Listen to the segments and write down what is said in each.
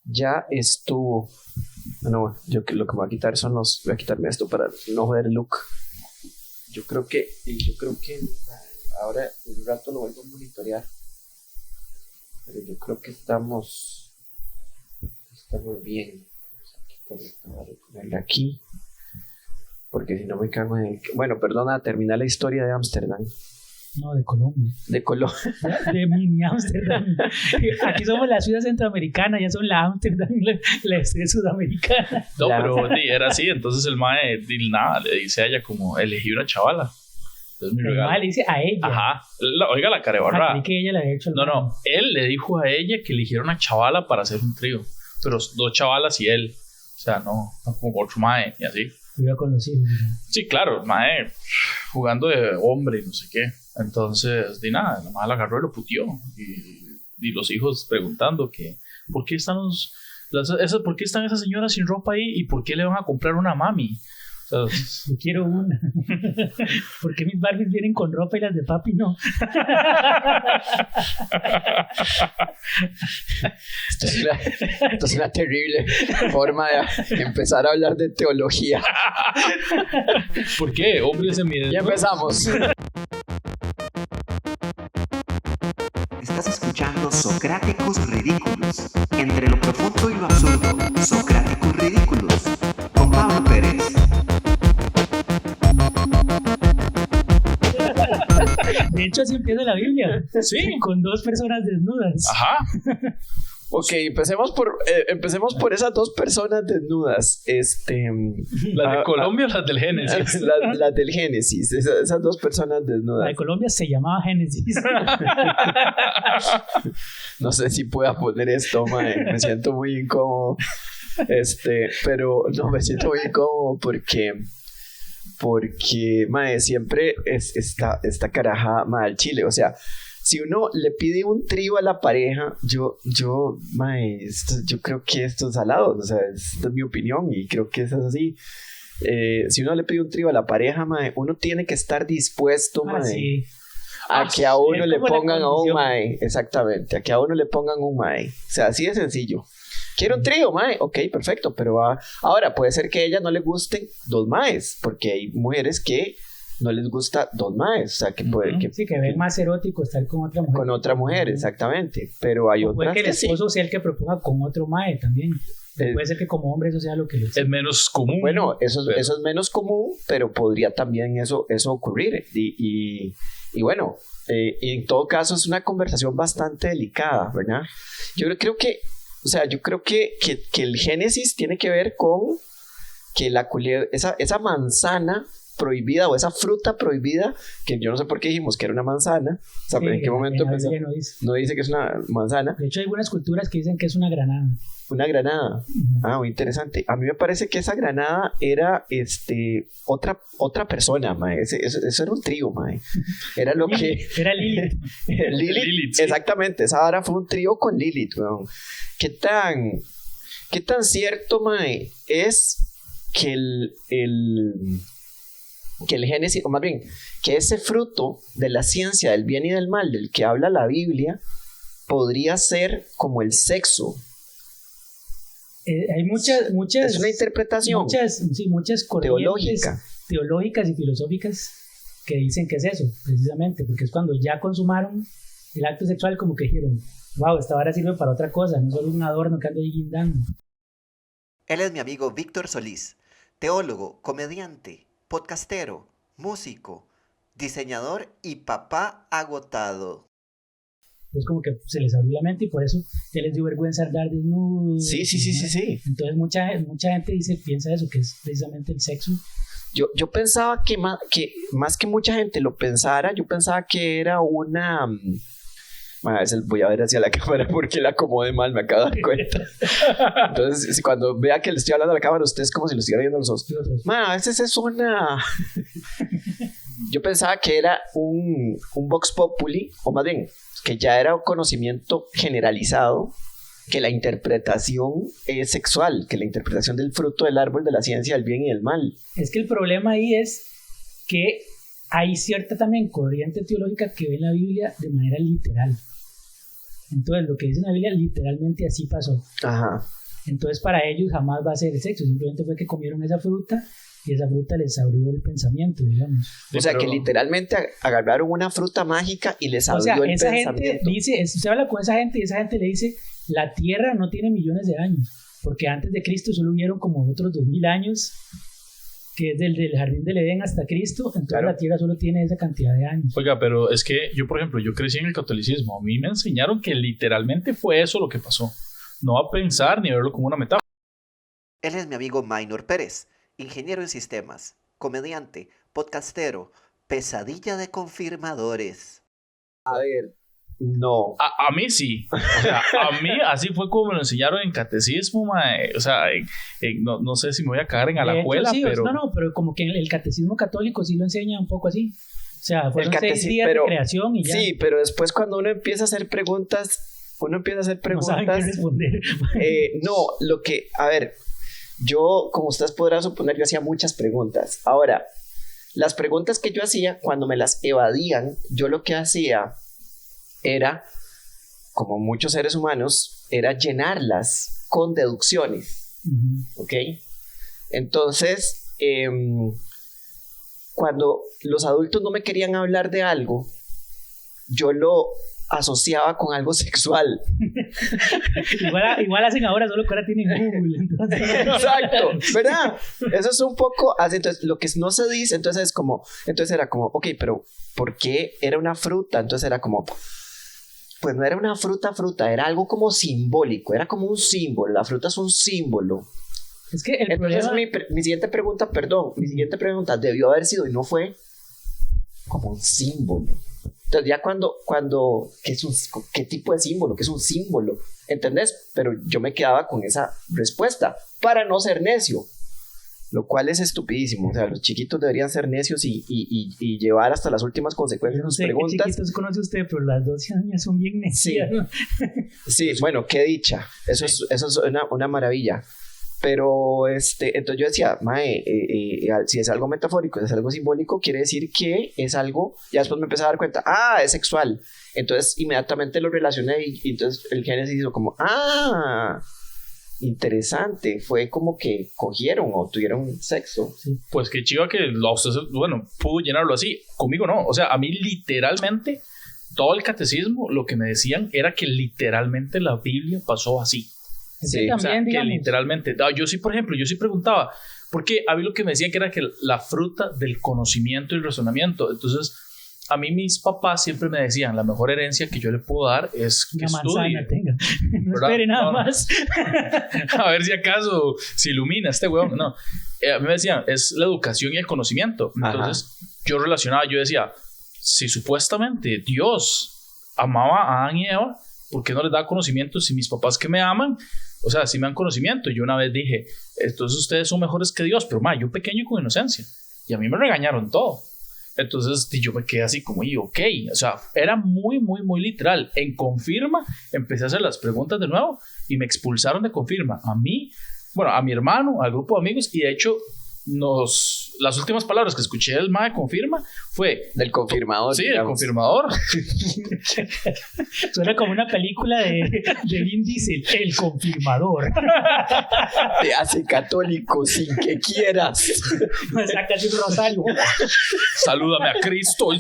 ya estuvo. Bueno, yo lo que me voy a quitar voy a quitarme esto para no joder el look. Yo creo que ahora en un rato lo vuelvo a monitorear. Pero yo creo que estamos bien. Voy a ponerle aquí. Porque si no me cago en el... Bueno, perdona, termina la historia de Ámsterdam. No, de Colombia. De Colombia. De mini Ámsterdam. Aquí somos la ciudad centroamericana, ya son la Ámsterdam, la sudamericana. No, pero era así. Entonces el mae, nada, le dice a ella como, elegí una chavala. Es mi regalo. El mae le dice a ella. Ajá. Oiga la carebarra. Que ella le había hecho. No. Él le dijo a ella que eligiera una chavala para hacer un trío. Pero 2 chavalas y él. O sea, no como otro mae y así. Iba con los hijos. Sí, claro, el mae jugando de hombre y no sé qué. Entonces, nada, la mae la agarró y lo puteó. Y los hijos preguntando que ¿por qué están ¿por qué están esas señoras sin ropa ahí? ¿Y por qué le van a comprar una mami? O sea, yo quiero una. ¿Por qué mis Barbies vienen con ropa y las de papi no? Esto es una terrible forma de empezar a hablar de teología. ¿Por qué? Hombres en mi... Ya empezamos. Estás escuchando Socráticos Ridículos. Entre lo profundo y lo absurdo, Socráticos Ridículos. Con Pablo Pérez. De hecho, así empieza la Biblia. Sí. Con 2 personas desnudas. Ajá. Ok, empecemos por esas 2 personas desnudas. ¿Las de Colombia o las del Génesis? Las del Génesis, esas 2 personas desnudas. La de Colombia se llamaba Génesis. No sé si pueda poner esto, mae. Me siento muy incómodo. Pero no, me siento muy incómodo porque mae, siempre esta caraja mae, al chile, o sea, si uno le pide un trío a la pareja, yo creo que esto es salado, o sea, esta es mi opinión y creo que eso es así. Si uno le pide un trío a la pareja, mae, uno tiene que estar dispuesto, mae, sí. a que a uno le pongan a un condición. mae, exactamente, a que a uno le pongan un mae, o sea, así de sencillo. Quiero un trío, mae, ok, perfecto, pero ahora puede ser que a ella no le gusten 2 maes, porque hay mujeres que no les gusta 2 maes, o sea, que puede que ven más erótico estar con otra mujer. Con otra mujer, exactamente, pero hay otras puede que el sí. esposo sea el que proponga con otro mae también. Puede ser que como hombre eso sea lo que le es menos común. Bueno, eso es menos común, pero podría también eso ocurrir. Y bueno, en todo caso es una conversación bastante delicada, ¿verdad? Yo creo que el Génesis tiene que ver con que esa manzana prohibida o esa fruta prohibida, que yo no sé por qué dijimos que era una manzana, o sea, sí, ¿en qué momento empezó? No dice que es una manzana. De hecho hay algunas culturas que dicen que es una granada. Una granada. Muy interesante. A mí me parece que esa granada era otra persona, mae. Eso era un trío, mae. Era lo que... Era Lilith. Lilith, sí. Exactamente. Esa ahora fue un trío con Lilith, weón. ¿Qué tan cierto, mae, es que el Génesis, o más bien, que ese fruto de la ciencia del bien y del mal del que habla la Biblia podría ser como el sexo? Hay muchas es una interpretación muchas corrientes teológicas y filosóficas que dicen que es eso, precisamente, porque es cuando ya consumaron el acto sexual, como que dijeron, wow, esta vara sirve para otra cosa, no solo un adorno que ando ahí guindando. Él es mi amigo Víctor Solís, teólogo, comediante, podcastero, músico, diseñador y papá agotado. Pues como que se les abrió la mente y por eso ya les dio vergüenza andar desnudos. Sí. Entonces mucha gente piensa eso, que es precisamente el sexo. Yo pensaba que más que mucha gente lo pensara, yo pensaba que era una... A veces voy a ver hacia la cámara porque la acomodé mal, me acabo de dar cuenta. Entonces, cuando vea que le estoy hablando a la cámara, ustedes como si lo estuviera viendo a los ojos. A veces es una... Yo pensaba que era un Vox Populi, o más bien, que ya era un conocimiento generalizado, que la interpretación es sexual, que la interpretación del fruto del árbol de la ciencia del bien y del mal. Es que el problema ahí es que hay cierta también corriente teológica que ve la Biblia de manera literal. Entonces, lo que dice la Biblia literalmente así pasó. Ajá. Entonces, para ellos jamás va a ser sexo, simplemente fue que comieron esa fruta y esa fruta les abrió el pensamiento, digamos. O sea, que literalmente agarraron una fruta mágica y les abrió el pensamiento. Esa gente dice, se habla con esa gente y esa gente le dice, la tierra no tiene millones de años, porque antes de Cristo solo hubieron como otros 2000 años, que es del jardín del Edén hasta Cristo, entonces claro, la tierra solo tiene esa cantidad de años. Oiga, pero es que yo, por ejemplo, yo crecí en el catolicismo, a mí me enseñaron que literalmente fue eso lo que pasó, no a pensar ni a verlo como una metáfora. Él es mi amigo Maynor Pérez, ingeniero en sistemas, comediante, podcastero, pesadilla de confirmadores. A ver, no. A mí sí. O sea, a mí así fue como me lo enseñaron en catecismo, mae. O sea, no sé si me voy a cagar en Alajuela, sí, pero... pero como que el catecismo católico sí lo enseña un poco así. O sea, fueron 6 días de creación y ya. Sí, pero después cuando uno empieza a hacer preguntas... No saben qué responder. No, a ver, yo, como ustedes podrán suponer, yo hacía muchas preguntas. Ahora, las preguntas que yo hacía, cuando me las evadían, yo lo que hacía era, como muchos seres humanos, era llenarlas con deducciones. ¿Ok? Entonces, cuando los adultos no me querían hablar de algo, yo lo asociaba con algo sexual. igual hacen ahora, solo que ahora tienen Google. Entonces... Exacto, ¿verdad? Eso es un poco así. Entonces, lo que no se dice, entonces era como, ok, pero ¿por qué era una fruta? Entonces era como, pues no era una fruta, era algo como simbólico, era como un símbolo. La fruta es un símbolo. Es que el entonces problema... mi siguiente pregunta debió haber sido, y no fue, como un símbolo. Entonces ya cuando ¿qué tipo de símbolo? ¿Qué es un símbolo? ¿Entendés? Pero yo me quedaba con esa respuesta para no ser necio, lo cual es estupidísimo. O sea, los chiquitos deberían ser necios y llevar hasta las últimas consecuencias sus preguntas. ¿Qué chiquitos conoce usted? Pero las 12 años son bien necias. Sí, bueno, qué dicha. Eso es una maravilla. Pero entonces yo decía, si es algo metafórico, si es algo simbólico, quiere decir que es algo. Ya después me empecé a dar cuenta, es sexual. Entonces inmediatamente lo relacioné y entonces el Génesis hizo como, interesante. Fue como que cogieron o tuvieron sexo. Sí. Pues qué chiva que pudo llenarlo así. Conmigo no. O sea, a mí literalmente todo el catecismo lo que me decían era que literalmente la Biblia pasó así. Sí, también, o sea, digamos. que literalmente, yo sí, por ejemplo, preguntaba, porque a mí lo que me decían que era que la fruta del conocimiento y el razonamiento. Entonces, a mí mis papás siempre me decían, la mejor herencia que yo le puedo dar es que una estudie. Manzana tenga. No espere nada más. A ver si acaso se ilumina este huevón. No, a mí me decían, es la educación y el conocimiento. Entonces, yo decía, si supuestamente Dios amaba a Adán y Eva, ¿por qué no les da conocimiento si mis papás que me aman, o sea, si me dan conocimiento? Y yo una vez dije, entonces ustedes son mejores que Dios, pero yo pequeño con inocencia, y a mí me regañaron todo. Entonces yo me quedé así como, ok, o sea, era muy, muy, muy literal. En Confirma empecé a hacer las preguntas de nuevo y me expulsaron de Confirma. A mí, a mi hermano, al grupo de amigos, y de hecho las últimas palabras que escuché del MAE Confirma fue del confirmador. Sí, del confirmador. Suena como una película de Vin Diesel, El Confirmador. Te hace católico sin que quieras. Sácate un rosario. Salúdame a Cristo.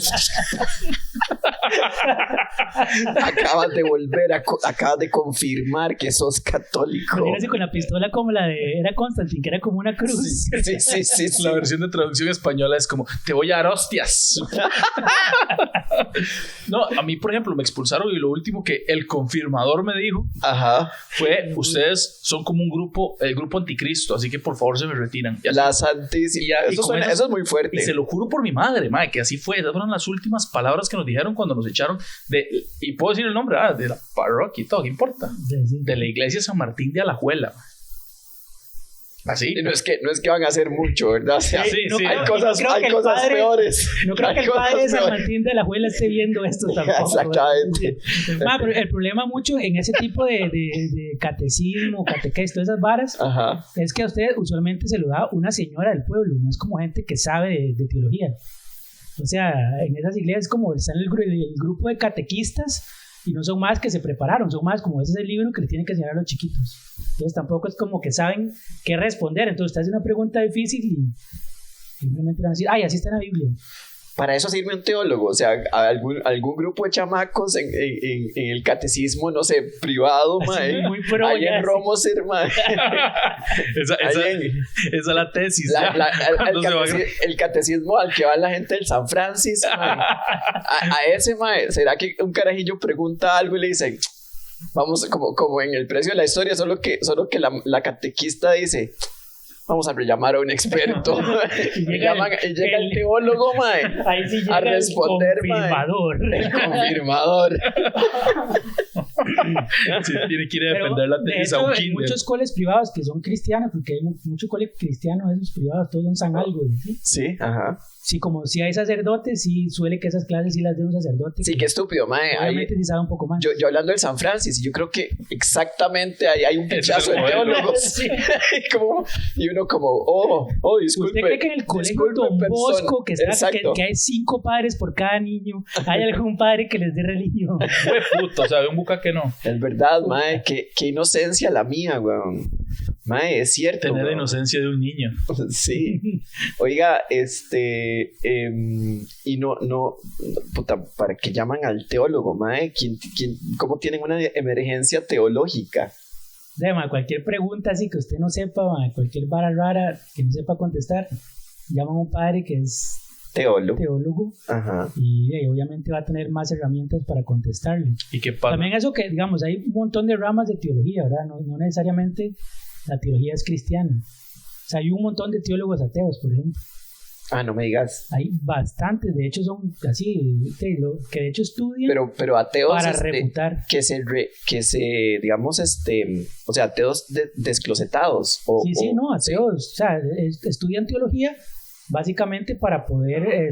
Acabas de confirmar que sos católico. Pero así con la pistola como la de era Constantine, que era como una cruz. Sí. La versión de traducción española es como, te voy a dar hostias. No, a mí, por ejemplo, me expulsaron y lo último que el confirmador me dijo fue, ustedes son como el grupo anticristo, así que por favor se me retiran. La santísima. Eso es muy fuerte. Y se lo juro por mi madre, que así fue. Esas fueron las últimas palabras que nos dijeron cuando nos echaron y puedo decir el nombre, de la parroquia y todo, ¿qué importa? Sí. De la iglesia San Martín de Alajuela. Así. No es que van a hacer mucho, ¿verdad? O sea, hay cosas peores. No creo que el padre de San Martín de Alajuela esté viendo esto tampoco. Exactamente. Pero el problema mucho en ese tipo de catecismo, catequesis, todas esas varas, es que a usted usualmente se lo da una señora del pueblo, no es como gente que sabe de teología. O sea, en esas iglesias como está en el grupo de catequistas, y no son más que se prepararon, son más como ese es el libro que le tienen que enseñar a los chiquitos. Entonces tampoco es como que saben qué responder. Entonces usted hace una pregunta difícil y simplemente van a decir, ay, así está en la Biblia. Para eso sirve un teólogo, o sea, algún grupo de chamacos en el catecismo, no sé, privado, mae. Muy pro, ahí en Romoser, mae. Esa es la tesis. El catecismo al que va la gente del San Francisco, mae. A ese, mae, ¿será que un carajillo pregunta algo y le dicen, vamos, como en El precio de la historia, solo que la catequista dice, vamos a llamar a un experto? y llega el teólogo, mae, ahí sí llega a responder, el confirmador. El confirmador. Sí, tiene que ir a defender la tesis a un kinder. Hay muchos coles privados que son cristianos, porque hay muchos coles cristianos, esos privados, todos son San algo. Sí, ajá. Sí, como si hay sacerdotes, sí suele que esas clases sí las dé un sacerdote. Sí, qué estúpido, mae. Obviamente sí sabe un poco más. Yo hablando del San Francis, yo creo que exactamente ahí hay un pichazo de teólogos. Sí. Y uno como, disculpe. ¿Usted cree que en el colegio Don Bosco, que hay 5 padres por cada niño, hay algún padre que les dé religión? Fue puto, o sea, de un buca que no. Es verdad, mae, qué inocencia la mía, weón. Mae, es cierto. Tener la inocencia de un niño. Sí. Oiga, y no, puta, ¿para qué llaman al teólogo, mae? ¿Cómo tienen una emergencia teológica? Cualquier pregunta así que usted no sepa, cualquier vara rara que no sepa contestar, llaman a un padre que es teólogo. Ajá. Y obviamente va a tener más herramientas para contestarle. ¿Y qué pasa? También eso que, digamos, hay un montón de ramas de teología, ¿verdad? No necesariamente la teología es cristiana. O sea, hay un montón de teólogos ateos, por ejemplo. No me digas. Hay bastantes, de hecho son así, que de hecho estudian pero ateos para refutar. Que se digamos, o sea, ateos desclosetados. Sí, ateos. O sea, estudian teología básicamente para poder,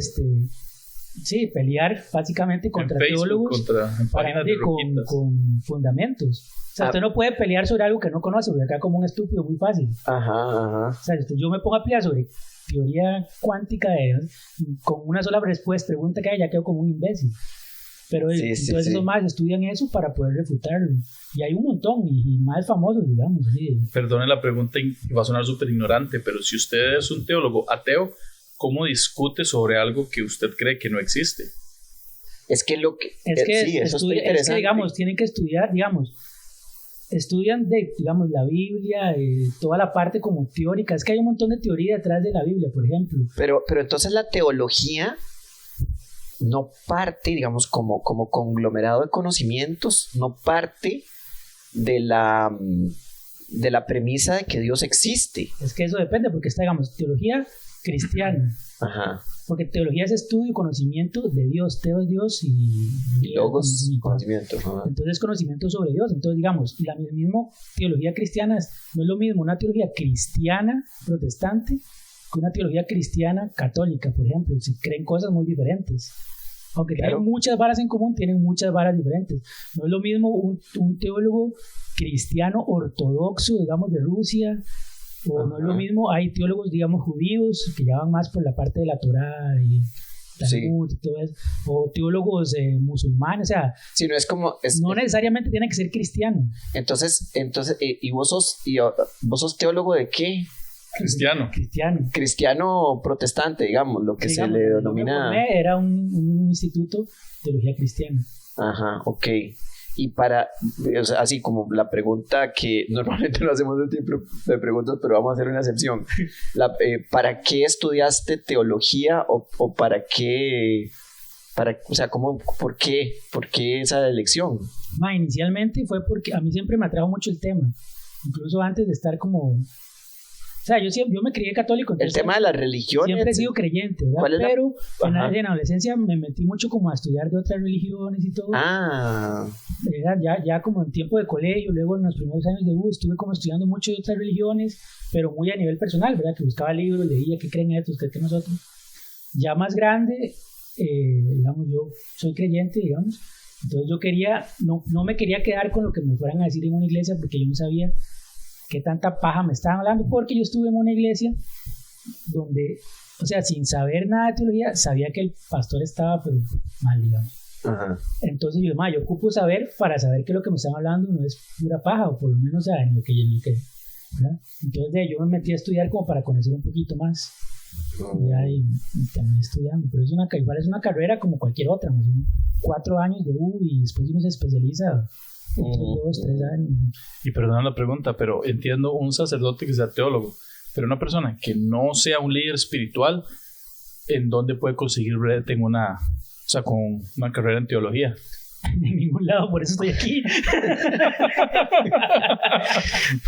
pelear básicamente contra teólogos con fundamentos. O sea, usted no puede pelear sobre algo que no conoce, porque acá como un estúpido muy fácil. Ajá. O sea, yo me pongo a pelear sobre teoría cuántica con una sola pregunta que hay, ya quedo como un imbécil. Pero entonces esos más estudian eso para poder refutarlo. Y hay un montón, y más famosos, digamos. Así. Perdone la pregunta, va a sonar súper ignorante, pero si usted es un teólogo ateo, ¿cómo discute sobre algo que usted cree que no existe? Es que eso está interesante. Es que, digamos, tienen que estudiar, estudian digamos, la Biblia, toda la parte como teórica. Es que hay un montón de teoría detrás de la Biblia, por ejemplo. Pero entonces la teología no parte, digamos, como conglomerado de conocimientos, no parte de la premisa de que Dios existe. Es que eso depende, porque está, digamos, teología cristiana. Ajá. Porque teología es estudio y conocimiento de Dios, teos Dios y logos, conocimiento. Ajá. Entonces conocimiento sobre Dios. Entonces digamos, la misma teología cristiana no es lo mismo una teología cristiana protestante que una teología cristiana católica, por ejemplo. Si creen cosas muy diferentes. Aunque tienen muchas varas en común, tienen muchas varas diferentes. No es lo mismo un teólogo cristiano ortodoxo, digamos, de Rusia. O no es lo mismo, hay teólogos, digamos, judíos que ya van más por la parte de la Torá y Talmud y todo eso, o teólogos musulmanes, o sea, sí, no es como no necesariamente tiene que ser cristiano. Entonces, ¿y vos sos teólogo de qué? Cristiano protestante, digamos, lo que se le denomina. Era un instituto de teología cristiana. Ajá, ok. Y o sea, así como la pregunta que normalmente no hacemos de tipo de preguntas, pero vamos a hacer una excepción. ¿Para qué estudiaste teología o para qué? O sea, ¿por qué esa elección? Inicialmente fue porque a mí siempre me atrajo mucho el tema. Incluso antes de estar como... O sea, yo me crié católico. El tema de la religión. Siempre he sido creyente, ¿verdad? Pero en la adolescencia me metí mucho como a estudiar de otras religiones y todo. Ya como en tiempo de colegio, luego en los primeros años de U, estuve como estudiando mucho de otras religiones, pero muy a nivel personal, ¿verdad? Que buscaba libros, leía qué creen estos, qué creen nosotros. Ya más grande, digamos, yo soy creyente, digamos. Entonces yo no me quería quedar con lo que me fueran a decir en una iglesia, porque yo no sabía qué tanta paja me estaban hablando, porque yo estuve en una iglesia donde, o sea, sin saber nada de teología, sabía que el pastor estaba pero mal, digamos. Ajá. Entonces yo ocupo saber para saber que lo que me están hablando no es pura paja, o por lo menos en lo que ¿verdad? Entonces yo me metí a estudiar como para conocer un poquito más. Ya y también estudiando, pero igual es una carrera como cualquier otra, ¿no? Son 4 años de U y después uno se especializa otros 2, 3 años. Y perdona la pregunta, pero entiendo un sacerdote que sea teólogo, pero una persona que no sea un líder espiritual, ¿en dónde puede conseguir brete con una carrera en teología? En ningún lado, por eso estoy aquí.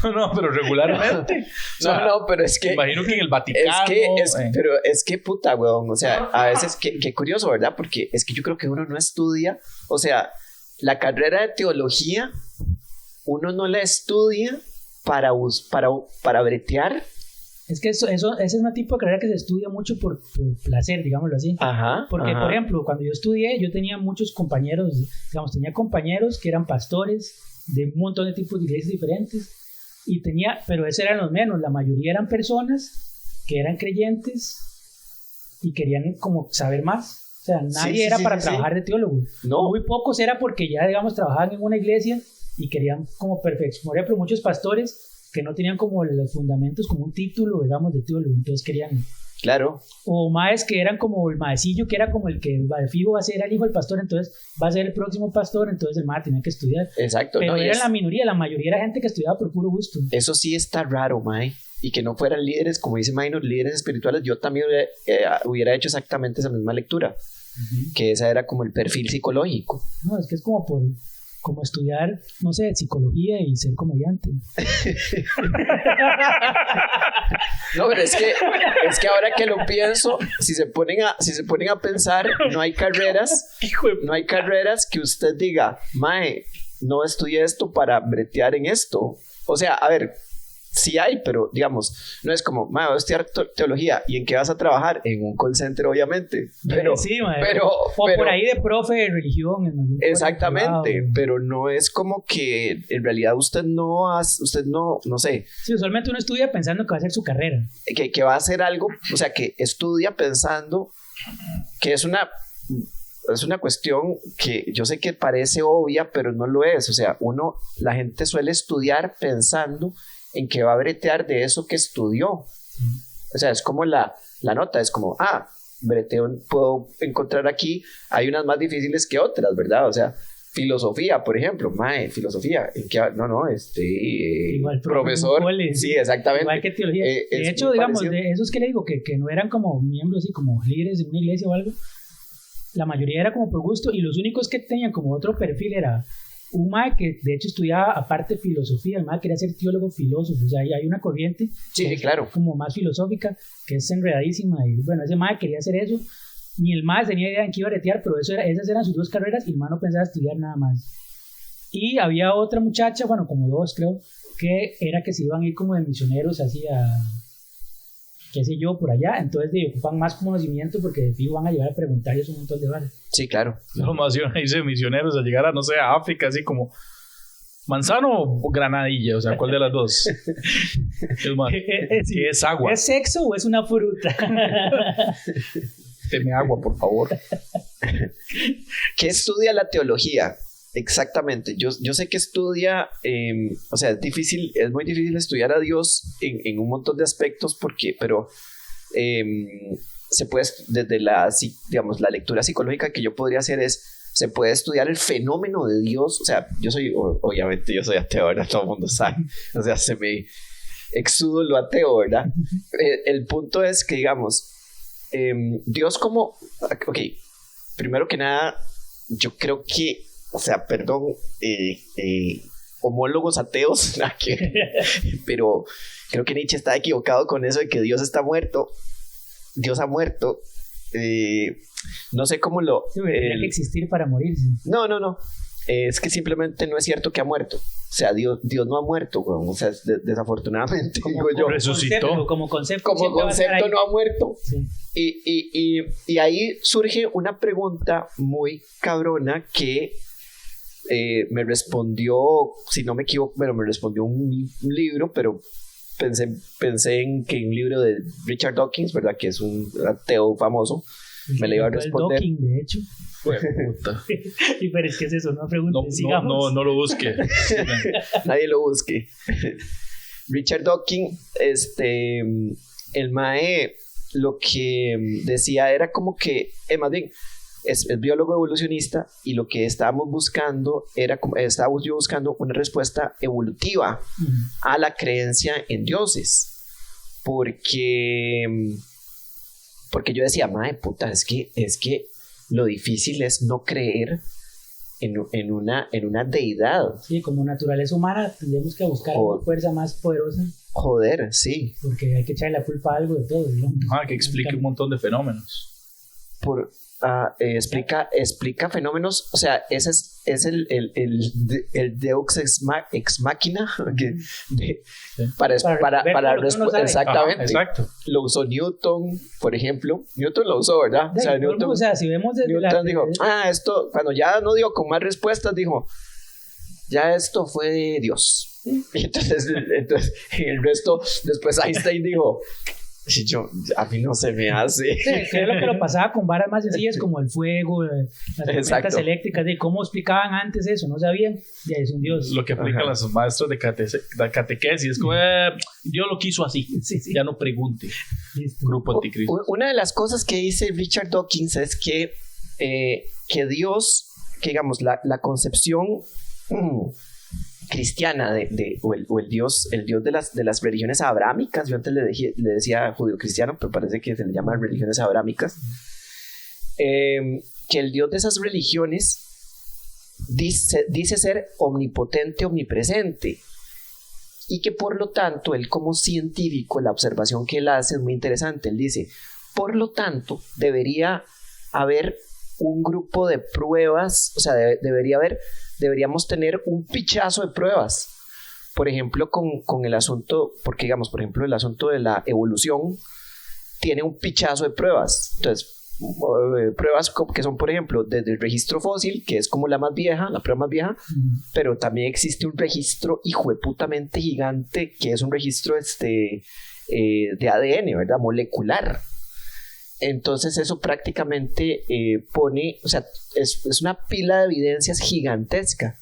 No, pero regularmente. No, pero es que... Imagino que en el Vaticano... Pero es que puta, weón. O sea, a veces, qué curioso, ¿verdad? Porque es que yo creo que uno no estudia... O sea, la carrera de teología, uno no la estudia para bretear. Es que ese es un tipo de carrera que se estudia mucho por placer, digámoslo así. Ajá. Porque, por ejemplo, cuando yo estudié, yo tenía muchos compañeros, tenía compañeros que eran pastores de un montón de tipos de iglesias diferentes, pero esos eran los menos. La mayoría eran personas que eran creyentes y querían como saber más. O sea, nadie era para trabajar de teólogo. No. Muy pocos era porque ya, digamos, trabajaban en una iglesia y querían como perfeccionar. Por ejemplo, muchos pastores que no tenían como los fundamentos, como un título, digamos, de teólogo, entonces querían... Claro. O maes que eran como el maecillo, que era como el que de fijo va a ser el hijo del pastor, entonces va a ser el próximo pastor, entonces el mae tenía que estudiar. Exacto. Pero era la minoría, la mayoría era gente que estudiaba por puro gusto. Eso sí está raro, mae. Y que no fueran líderes, como dice Minor, líderes espirituales. Yo también hubiera hecho exactamente esa misma lectura. Que esa era como el perfil psicológico. No, es que es como estudiar, no sé, psicología y ser comediante. No, pero es que ahora que lo pienso, si se ponen a pensar, no hay carreras que usted diga, mae, no estudié esto para bretear en esto. O sea, a ver, sí hay, pero digamos, no es como, mae, voy a estudiar teología, ¿y en qué vas a trabajar? En un call center, obviamente. Pero, sí, mae, pero por ahí de profe de religión. Exactamente, pero no es como que en realidad usted no sé. Sí, usualmente uno estudia pensando que va a hacer su carrera. Que va a hacer algo, o sea, que estudia pensando que es una cuestión que yo sé que parece obvia, pero no lo es. O sea, la gente suele estudiar pensando en que va a bretear de eso que estudió. O sea, es como la nota, es como, breteo, puedo encontrar aquí, hay unas más difíciles que otras, ¿verdad? O sea, filosofía, por ejemplo, filosofía, ¿en qué? Igual profesor, sí, exactamente. Igual que teología. De hecho, digamos, de esos que le digo, que no eran como miembros, así como líderes de una iglesia o algo, la mayoría era como por gusto, y los únicos que tenían como otro perfil era un mae que de hecho estudiaba aparte filosofía. El mae quería ser teólogo filósofo. O sea, hay una corriente claro, como más filosófica que es enredadísima, y bueno, ese mae quería hacer eso. Ni el mae tenía idea en qué iba a bretear, pero esas eran sus 2 carreras y el mae no pensaba estudiar nada más. Y había otra muchacha, bueno, como 2 creo, que era que se iban a ir como de misioneros así a qué sé yo, por allá. Entonces ocupan más conocimiento porque de fijo van a llegar a preguntarles un montón de varas. Sí, claro. No, más yo hice misioneros a llegar a, no sé, a África, así como manzano o granadilla, o sea, ¿cuál de las dos? Es más, ¿qué es agua? ¿Es sexo o es una fruta? Deme agua, por favor. ¿Qué estudia la teología? Exactamente, yo sé que estudia, o sea, es muy difícil estudiar a Dios en un montón de aspectos, pero se puede, desde la lectura psicológica que yo podría hacer se puede estudiar el fenómeno de Dios. O sea, obviamente yo soy ateo, ¿verdad? Todo el mundo sabe, o sea, se me exudo lo ateo, ¿verdad? El punto es que, digamos, Dios como, primero que nada, yo creo que, o sea, perdón, homólogos ateos, pero creo que Nietzsche está equivocado con eso de que Dios está muerto. Dios ha muerto. No sé cómo lo... Sí, tendría que existir para morirse. No. Es que simplemente no es cierto que ha muerto. O sea, Dios no ha muerto, o sea, desafortunadamente, digo yo. Resucitó. Como concepto no ha muerto. Sí. Y ahí surge una pregunta muy cabrona que me respondió, si no me equivoco, me respondió un libro, pero pensé en que un libro de Richard Dawkins, ¿verdad? Que es un ateo famoso, me le iba a responder. Dawkins, de hecho. Puta. Y pero es que es eso, no preguntes, sigamos. No lo busque. Nadie lo busque. Richard Dawkins, el mae, lo que decía era como que, más bien, es biólogo evolucionista, y lo que estábamos buscando estábamos yo buscando una respuesta evolutiva a la creencia en dioses. Porque yo decía, mae, puta, es que lo difícil es no creer en una deidad. Sí, como naturaleza humana tenemos que buscar una fuerza más poderosa. Joder, sí. Porque hay que echarle la culpa a algo de todo, ¿no? Que explique un montón de fenómenos. Explica fenómenos, o sea, ese es el Deus ex machina para exactamente. Ajá, exacto. Lo usó Newton, por ejemplo. Newton lo usó, ¿verdad? O sea, si vemos Newton dijo, esto, cuando ya no dio con más respuestas, dijo, ya esto fue Dios. Y entonces el resto, después Einstein dijo, a mí no se me hace. Sí, que es lo que lo pasaba con varas más sencillas como el fuego, las tormentas eléctricas, de cómo explicaban antes eso, no sabían, ya es un Dios. Lo que aplican los maestros de catequesis, es como, Dios lo quiso así, ya no pregunte. Listo. Grupo anticristo. Una de las cosas que dice Richard Dawkins es que Dios, que digamos, la concepción cristiana o el Dios de las religiones abrámicas, yo antes le decía judío-cristiano, pero parece que se le llaman religiones abrámicas, que el Dios de esas religiones dice ser omnipotente, omnipresente, y que por lo tanto él, como científico, la observación que él hace es muy interesante. Él dice, por lo tanto debería haber un grupo de pruebas, o sea, deberíamos tener un pichazo de pruebas. Por ejemplo, con el asunto, porque digamos, por ejemplo, el asunto de la evolución tiene un pichazo de pruebas. Entonces, pruebas que son, por ejemplo, desde el registro fósil, que es como la prueba más vieja, pero también existe un registro hijueputamente gigante, que es un registro de ADN, ¿verdad? Molecular. Entonces eso prácticamente pone, o sea, es una pila de evidencias gigantesca.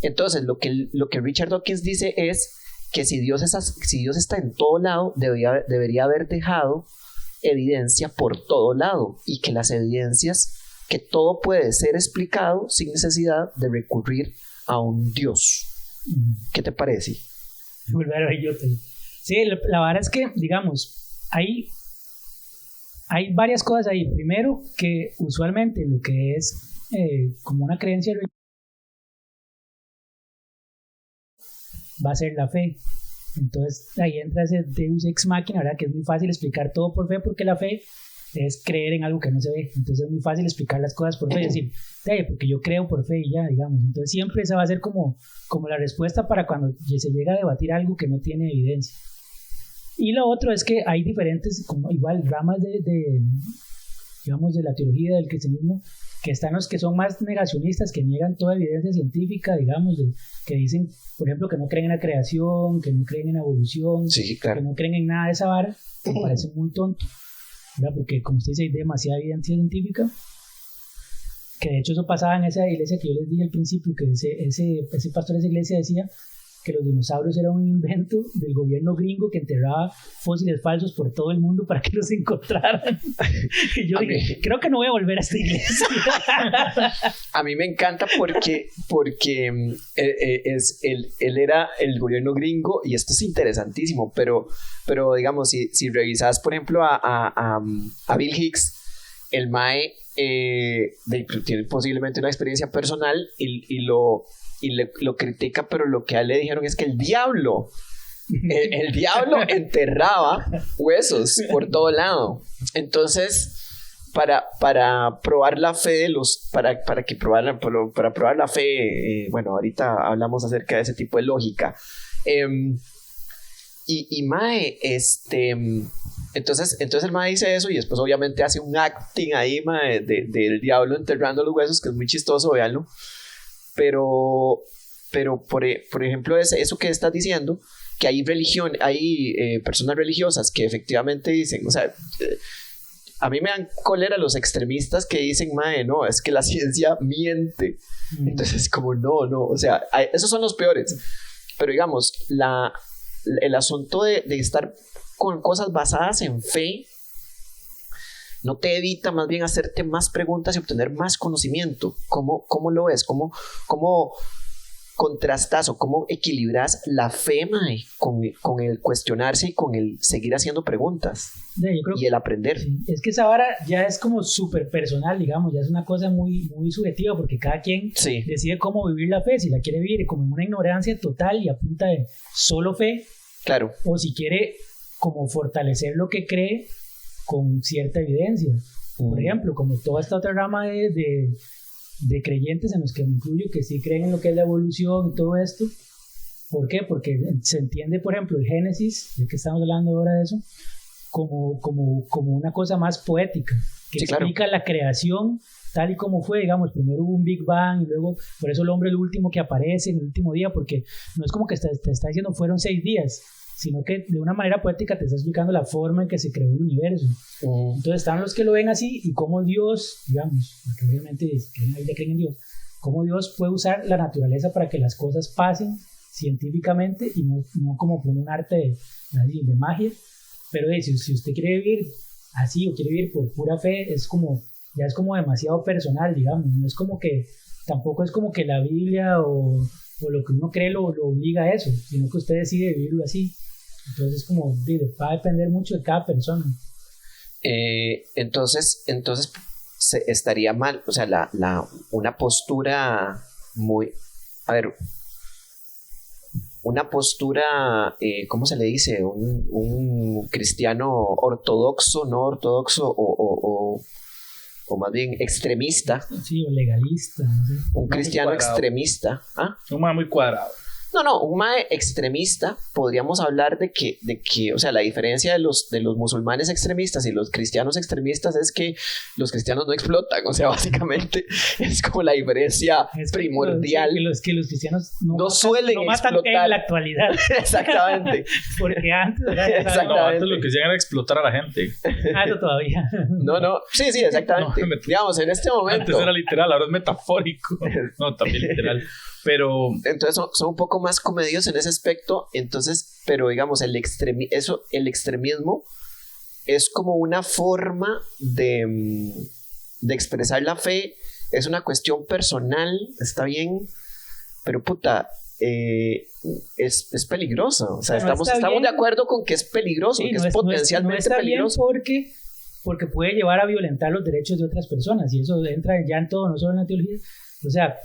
Entonces lo que Richard Dawkins dice es que si Dios está en todo lado, debería haber dejado evidencia por todo lado, y que las evidencias, que todo puede ser explicado sin necesidad de recurrir a un Dios. ¿Qué te parece? Sí, la verdad es que, digamos, hay varias cosas ahí. Primero, que usualmente lo que es como una creencia va a ser la fe. Entonces ahí entra ese Deus ex machina, ¿verdad? Que es muy fácil explicar todo por fe, porque la fe es creer en algo que no se ve. Entonces es muy fácil explicar las cosas por fe, es decir, porque yo creo por fe y ya, digamos. Entonces siempre esa va a ser como la respuesta para cuando se llega a debatir algo que no tiene evidencia. Y lo otro es que hay diferentes, como igual, ramas digamos, de la teología del cristianismo, que están los que son más negacionistas, que niegan toda evidencia científica, digamos, que dicen, por ejemplo, que no creen en la creación, que no creen en la evolución, sí, claro, que no creen en nada de esa vara, que me parece muy tonto, ¿verdad? Porque, como usted dice, hay demasiada evidencia científica, que de hecho eso pasaba en esa iglesia que yo les dije al principio, que ese pastor de esa iglesia decía que los dinosaurios eran un invento del gobierno gringo que enterraba fósiles falsos por todo el mundo para que los encontraran. Y yo dije, creo que no voy a volver a esta iglesia. A mí me encanta porque él era el gobierno gringo, y esto es interesantísimo, pero digamos, si revisas, por ejemplo, a Bill Hicks, el mae tiene posiblemente una experiencia personal y lo critica, pero lo que a él le dijeron es que el diablo enterraba huesos por todo lado. Entonces, para probar la fe para probar la fe, bueno, ahorita hablamos acerca de ese tipo de lógica. Mae, entonces el mae dice eso, y después obviamente hace un acting ahí, mae, del diablo enterrando los huesos, que es muy chistoso, véanlo. Pero por ejemplo, eso que estás diciendo, que hay personas religiosas que efectivamente dicen, o sea, a mí me dan cólera los extremistas que dicen, mae, no, es que la ciencia miente. Entonces, como no, o sea, esos son los peores. Pero digamos, el asunto de estar con cosas basadas en fe no te evita más bien hacerte más preguntas y obtener más conocimiento. ¿Cómo lo ves? ¿Cómo contrastas o cómo equilibras la fe, mae, con el cuestionarse y con el seguir haciendo preguntas Yo creo y el aprender? Sí, es que esa vara ya es como súper personal, digamos, ya es una cosa muy, muy subjetiva porque cada quien Sí. decide cómo vivir la fe, si la quiere vivir como en una ignorancia total y a punta de solo fe, Claro. o si quiere como fortalecer lo que cree con cierta evidencia. Por ejemplo, como toda esta otra rama de creyentes en los que me incluyo, que sí creen en lo que es la evolución y todo esto. ¿Por qué? Porque se entiende, por ejemplo, el Génesis, de que estamos hablando ahora de eso, como una cosa más poética, que Sí, explica la creación tal y como fue, digamos, primero hubo un Big Bang y luego, por eso el hombre es el último que aparece en el último día, porque no es como que te está diciendo fueron 6 días, sino que de una manera poética te está explicando la forma en que se creó el universo. Entonces están los que lo ven así y cómo Dios, digamos, porque obviamente creen en Dios, cómo Dios puede usar la naturaleza para que las cosas pasen científicamente y no como por un arte de magia. Pero si usted quiere vivir así o quiere vivir por pura fe, ya es como demasiado personal, digamos. No es como que, tampoco es como que la Biblia o lo que uno cree lo obliga a eso, sino que usted decide vivirlo así. Entonces va a depender mucho de cada persona. Entonces estaría mal, o sea, una postura muy, a ver, una postura, ¿cómo se le dice? Un cristiano ortodoxo, no ortodoxo, o más bien extremista. Sí, o legalista, no sé. Un cristiano extremista. ¿Ah? Un mae muy cuadrado. No, un mae extremista, podríamos hablar de que, o sea, la diferencia de los musulmanes extremistas y los cristianos extremistas es que los cristianos no explotan, o sea, básicamente es como la diferencia primordial. Que los cristianos no suelen matan explotar en la actualidad. Exactamente. Porque antes, Exactamente. No, antes lo que hacían era explotar a la gente. Eso todavía. No, sí, exactamente. Digamos, en este momento. Antes era literal, ahora es metafórico. No, también literal. Pero entonces son un poco más comedios en ese aspecto. Entonces, pero digamos, el extremismo es como una forma de expresar la fe. Es una cuestión personal, está bien, pero puta, es peligroso. O sea, estamos de acuerdo con que es peligroso, sí, que es potencialmente peligroso. Porque puede llevar a violentar los derechos de otras personas, y eso entra ya en todo, no solo en la teología. O sea,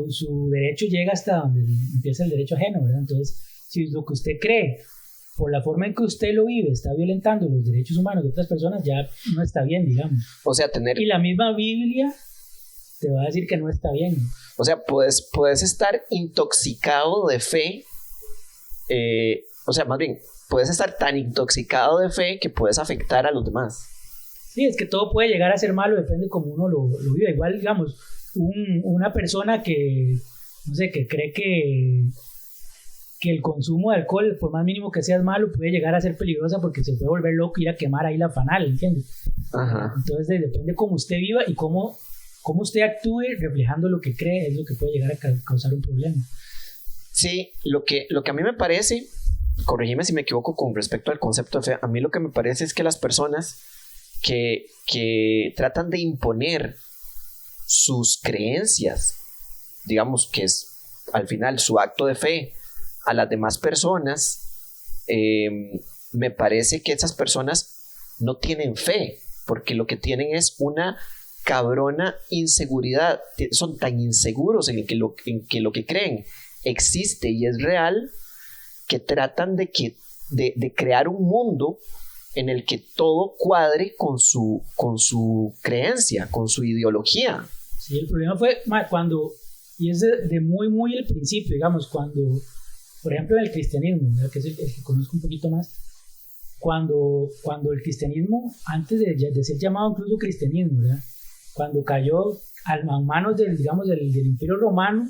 su derecho llega hasta donde empieza el derecho ajeno, ¿verdad? Entonces, si lo que usted cree, por la forma en que usted lo vive, está violentando los derechos humanos de otras personas, ya no está bien, digamos. O sea, Y la misma Biblia te va a decir que no está bien. O sea, puedes estar intoxicado de fe, o sea, más bien, puedes estar tan intoxicado de fe que puedes afectar a los demás. Sí, es que todo puede llegar a ser malo, depende de cómo uno lo vive. Igual, digamos, una persona que, no sé, que cree que el consumo de alcohol, por más mínimo que sea malo, puede llegar a ser peligrosa porque se puede volver loco y ir a quemar ahí la fanal, ¿entiendes? Ajá. Entonces depende cómo usted viva y cómo usted actúe reflejando lo que cree, es lo que puede llegar a causar un problema. Sí, lo que a mí me parece, corrígeme si me equivoco con respecto al concepto de fe, a mí lo que me parece es que las personas que tratan de imponer sus creencias, digamos que es al final su acto de fe a las demás personas, me parece que esas personas no tienen fe, porque lo que tienen es una cabrona inseguridad. Son tan inseguros en que lo que creen existe y es real, que tratan de crear un mundo en el que todo cuadre con su creencia, con su ideología. Sí, el problema fue cuando, y es de muy, muy el principio, digamos, cuando, por ejemplo, en el cristianismo, ¿verdad? Que es el que conozco un poquito más, cuando el cristianismo, antes de ser llamado incluso cristianismo, ¿verdad? Cuando cayó a manos del Imperio Romano,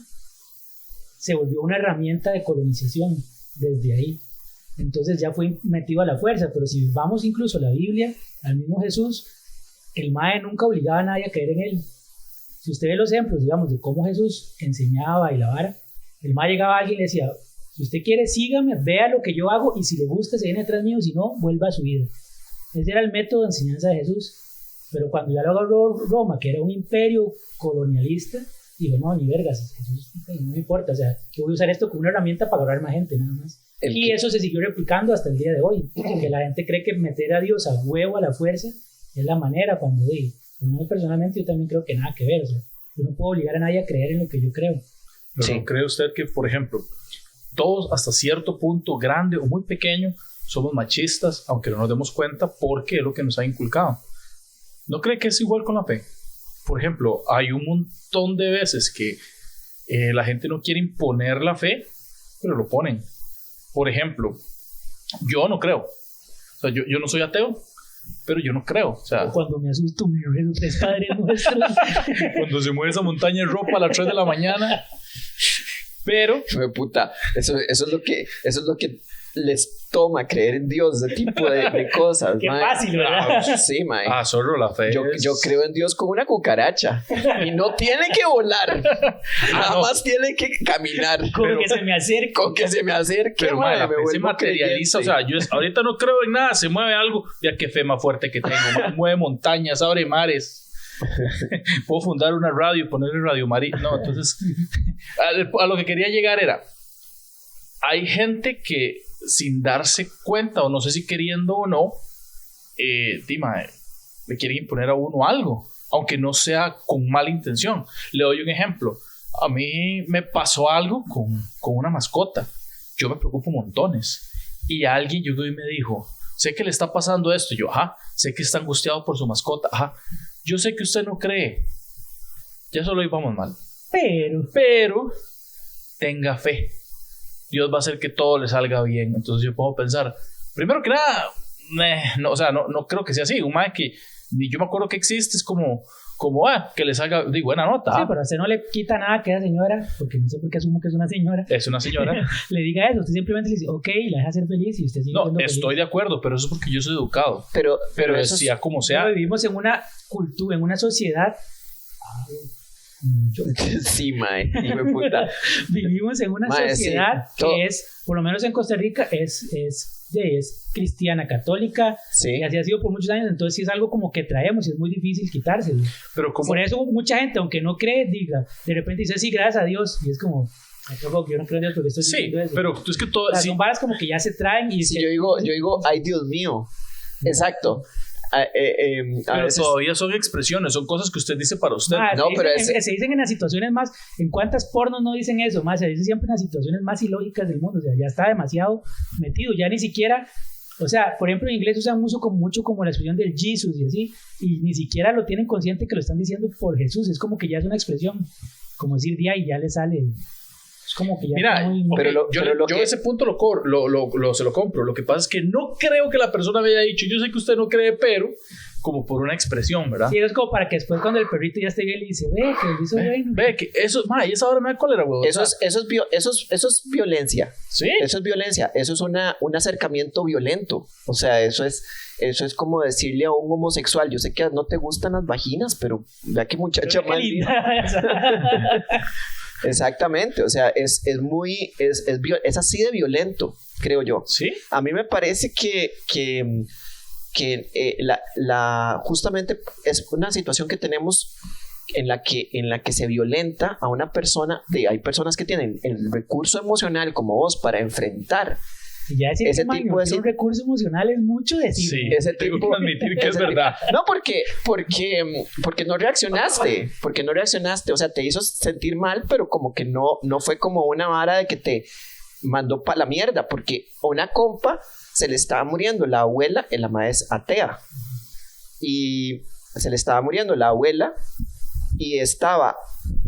se volvió una herramienta de colonización desde ahí. entonces ya fue metido a la fuerza. Pero si vamos incluso a la Biblia, al mismo Jesús, el mae nunca obligaba a nadie a creer en él. Si usted ve los ejemplos, digamos, de cómo Jesús enseñaba y la vara, el mae llegaba a alguien y le decía, si usted quiere, sígame, vea lo que yo hago y si le gusta, se viene detrás mío, si no, vuelva a su vida. Ese era el método de enseñanza de Jesús. Pero cuando ya lo agarró Roma, que era un imperio colonialista, digo, no, ni vergas, Jesús, no me importa, o sea, que voy a usar esto como una herramienta para agarrar más gente, nada más. Y eso se siguió replicando hasta el día de hoy, que la gente cree que meter a Dios a huevo, a la fuerza, es la manera, cuando personalmente yo también creo que nada que ver, o sea, yo no puedo obligar a nadie a creer en lo que yo creo. Pero Sí. ¿cree usted que, por ejemplo, todos hasta cierto punto, grande o muy pequeño, somos machistas, aunque no nos demos cuenta, porque es lo que nos ha inculcado? ¿No cree que es igual con la fe? Por ejemplo, hay un montón de veces que la gente no quiere imponer la fe, pero lo ponen. Por ejemplo, yo no creo. O sea, yo no soy ateo, pero yo no creo. O sea, Cuando me asusto, me rezo 3 Padres Nuestros. cuando se mueve esa montaña de ropa a las 3 de la mañana. Pero Fue puta, eso es lo que les toma creer en Dios, ese tipo de cosas. Qué mae. fácil, ¿verdad? Sí, mae. solo la fe Yo creo en Dios como una cucaracha y no tiene que volar, nada más tiene que caminar. Como que se me acerca. Con que se me acerque, Pero mae, la me fe se vuelvo materializa, creyente. o sea, yo ahorita no creo en nada, se mueve algo, ya qué fe más fuerte que tengo, mueve montañas, abre mares. Puedo fundar una radio y ponerle Radio María. No, entonces a lo que quería llegar era, hay gente que sin darse cuenta, o no sé si queriendo o no, le quieren imponer a uno algo, aunque no sea con mala intención. Le doy un ejemplo. A mí me pasó algo con una mascota. Yo me preocupo montones. Y alguien llegó y me dijo, sé que le está pasando esto. Y yo, ajá, sé que está angustiado por su mascota. Ajá, yo sé que usted no cree. Ya solo íbamos mal. Pero tenga fe. Dios va a hacer que todo le salga bien. Entonces yo puedo pensar, primero que nada, no, o sea, no creo que sea así. Un mae que ni yo me acuerdo que existe, es como que le salga de buena nota. Sí, pero a usted no le quita nada que esa señora, porque no sé por qué asumo que es una señora, Es una señora. le diga eso. Usted simplemente le dice, ok, la deja ser feliz y usted sigue No, siendo feliz. estoy de acuerdo, pero eso es porque yo soy educado. Pero eso es- sea como sea. No, vivimos en una cultura, en una sociedad. sí, mae, hijo de puta. Vivimos en una Mae, sociedad sí, todo- que es, por lo menos en Costa Rica, es cristiana, católica, Sí. y así ha sido por muchos años. Entonces sí es algo como que traemos y es muy difícil quitárselo. Pero como Por eso mucha gente, aunque no cree, diga, de repente dice, sí, gracias a Dios, y es como, tampoco, yo no creo en Dios porque estoy sí, diciendo eso. pero es que todo O sea, sí, son varas como que ya se traen y Sí, que- yo digo, ay, Dios mío. Exacto. A pero veces, todavía son expresiones, son cosas que usted dice para usted. Ah, No, pero se dicen en las situaciones más, ¿en cuántas pornos no dicen eso? Más se dice siempre en las situaciones más ilógicas del mundo, o sea, ya está demasiado metido, ya ni siquiera, o sea, por ejemplo en inglés usan mucho como la expresión del Jesus y así, y ni siquiera lo tienen consciente que lo están diciendo por Jesús, es como que ya es una expresión, como decir día y ya le sale, es como que ya Mira, está muy- ok, Pero lo- yo, pero lo yo que- ese punto se lo compro. Lo que pasa es que no creo que la persona me haya dicho, yo sé que usted no cree, pero como por una expresión, ¿verdad? Sí, es como para que después cuando el perrito ya esté bien le dice, ve, que lo hizo bueno. Ve que eso, y esa hora me da cólera, huevón. eso es violencia. Sí. Eso es violencia. Eso es un acercamiento violento. O sea, eso es como decirle a un homosexual, yo sé que no te gustan las vaginas, pero vea que muchacha Qué más linda. Exactamente, o sea, es así de violento, creo yo. Sí. A mí me parece que justamente es una situación que tenemos en la que se violenta a una persona. Hay personas que tienen el recurso emocional como vos para enfrentar Y ya decir ese que tipo de tiene un recurso emocional es mucho decir. Sí, ese tengo tipo- que admitir que es ese verdad. No, porque no reaccionaste, o sea, te hizo sentir mal, pero como que no fue como una vara de que te mandó para la mierda, porque a una compa se le estaba muriendo la abuela, la madre es atea, y se le estaba muriendo la abuela y estaba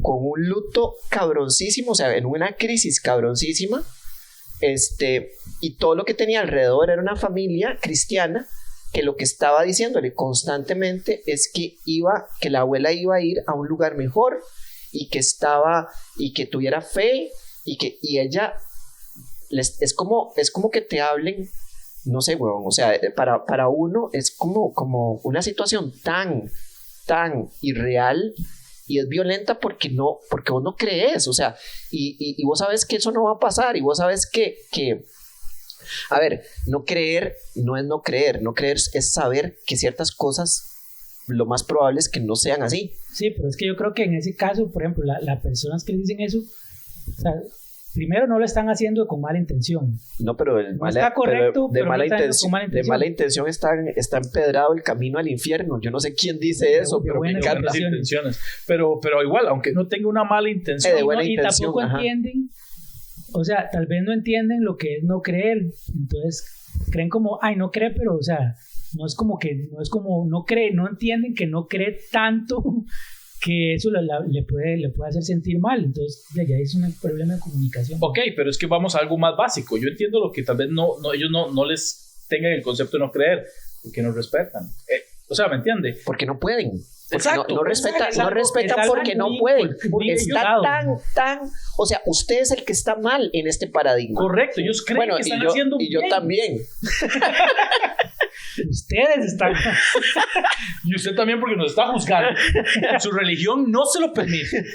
con un luto cabroncísimo, o sea, en una crisis cabroncísima, y todo lo que tenía alrededor era una familia cristiana que lo que estaba diciéndole constantemente es que la abuela iba a ir a un lugar mejor y que tuviera fe y ella es como que te hablen, no sé, huevón, o sea, para uno es como una situación tan irreal y es violenta porque vos no crees, o sea, y vos sabes que eso no va a pasar, y vos sabes que a ver, no creer no es no creer es saber que ciertas cosas lo más probable es que no sean así. Sí, pero es que yo creo que en ese caso, por ejemplo, las personas que dicen eso, o sea, primero no lo están haciendo con mala intención. No, pero está correcto, de mala intención está empedrado el camino al infierno. Yo no sé quién dice eso, pero me encanta. Intenciones. Pero igual, aunque no tenga una mala intención, de buena y intención, tampoco entienden, o sea, tal vez no entienden lo que es no creer. Entonces creen como, ay, no cree, pero o sea, no es como no cree, no entienden que no cree tanto que eso le puede hacer sentir mal. Entonces ya es un problema de comunicación. Ok, pero es que vamos a algo más básico. Yo entiendo lo que tal vez ellos no les tengan el concepto de no creer, porque no respetan. O sea, ¿me entiende? Porque no pueden. Exacto. No respetan porque no pueden. Está tan... O sea, usted es el que está mal en este paradigma. Correcto, ellos creen que están haciendo bien. Y yo también. Ustedes están... Y usted también, porque nos está juzgando. Su religión no se lo permite.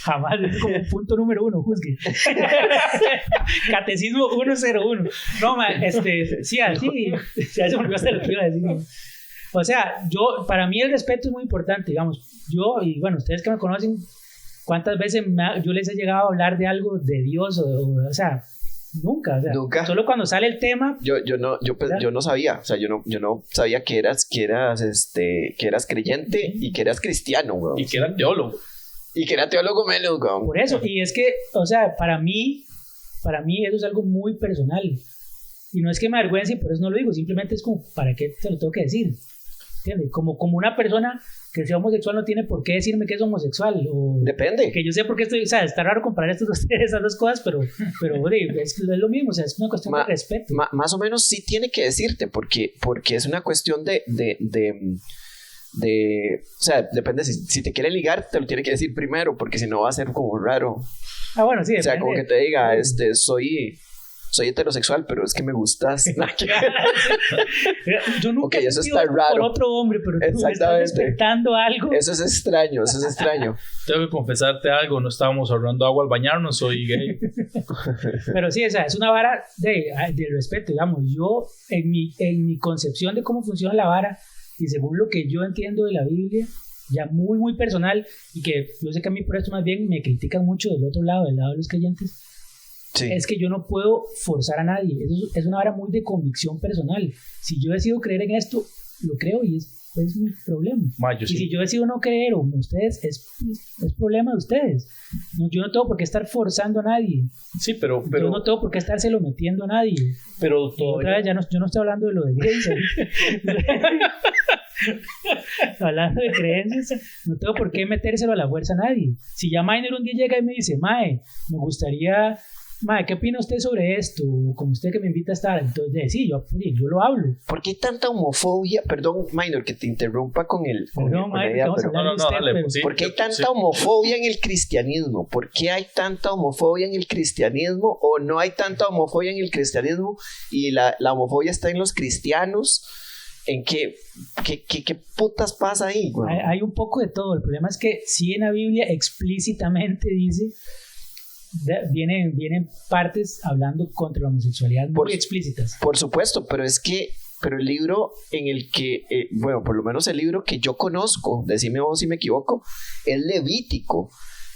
Jamás, es como punto número 1, juzgue. Catecismo 101. No, sí, así. Ya se me olvidó hasta lo que iba a decir. O sea, para mí el respeto es muy importante, digamos. Y bueno, ustedes que me conocen, ¿cuántas veces yo les he llegado a hablar de algo de Dios? O sea, nunca. O sea, nunca. Solo cuando sale el tema. Yo no sabía, o sea, yo no sabía que eras creyente y que eras cristiano, weón. Y que eras teólogo. Y que era teólogo menos, weón. Por eso, y es que, o sea, para mí eso es algo muy personal. Y no es que me avergüence y por eso no lo digo, simplemente es como, ¿para qué te lo tengo que decir? ¿Entiendes? Como una persona que sea homosexual no tiene por qué decirme que es homosexual. Depende. Que yo sé por qué o sea, está raro comparar esas dos cosas, pero es lo mismo, o sea, es una cuestión de respeto. Más o menos sí tiene que decirte, porque es una cuestión de o sea, depende, si te quiere ligar, te lo tiene que decir primero, porque si no va a ser como raro. Ah, bueno, sí. O sea, como que te diga, soy heterosexual, pero es que me gustas. Yo nunca eso está raro. Por otro hombre, pero tú me estás respetando algo. Eso es extraño. Tengo que confesarte algo, no estábamos ahorrando agua al bañarnos, soy gay. Pero sí, o sea, es una vara de respeto, digamos. Yo, en mi concepción de cómo funciona la vara, y según lo que yo entiendo de la Biblia, ya muy, muy personal, y que yo sé que a mí por esto más bien me critican mucho del otro lado, del lado de los creyentes, sí. Es que yo no puedo forzar a nadie. Eso es una vara muy de convicción personal. Si yo decido creer en esto, lo creo y es mi problema. Si yo decido no creer, o ustedes, es problema de ustedes. Yo no tengo por qué estar forzando a nadie. Sí, pero yo no tengo por qué estárselo metiendo a nadie. Pero otra vez, yo no estoy hablando de lo de gays. Hablando de creencias, no tengo por qué metérselo a la fuerza a nadie. Si ya Minor un día llega y me dice, Mae, me gustaría... Mae, ¿qué opina usted sobre esto? Como usted que me invita a estar. Entonces, sí, yo lo hablo. ¿Por qué hay tanta homofobia? Perdón, Minor, que te interrumpa con el... No, Minor, ¿por qué hay tanta homofobia en el cristianismo? ¿Por qué hay tanta homofobia en el cristianismo? ¿O no hay tanta homofobia en el cristianismo? Y la homofobia está en los cristianos. ¿En qué putas pasa ahí? Bueno? Hay un poco de todo. El problema es que sí en la Biblia explícitamente dice... Vienen partes hablando contra la homosexualidad muy explícitas. Por supuesto, pero el libro en el que, bueno, por lo menos el libro que yo conozco, decime vos si me equivoco, es Levítico.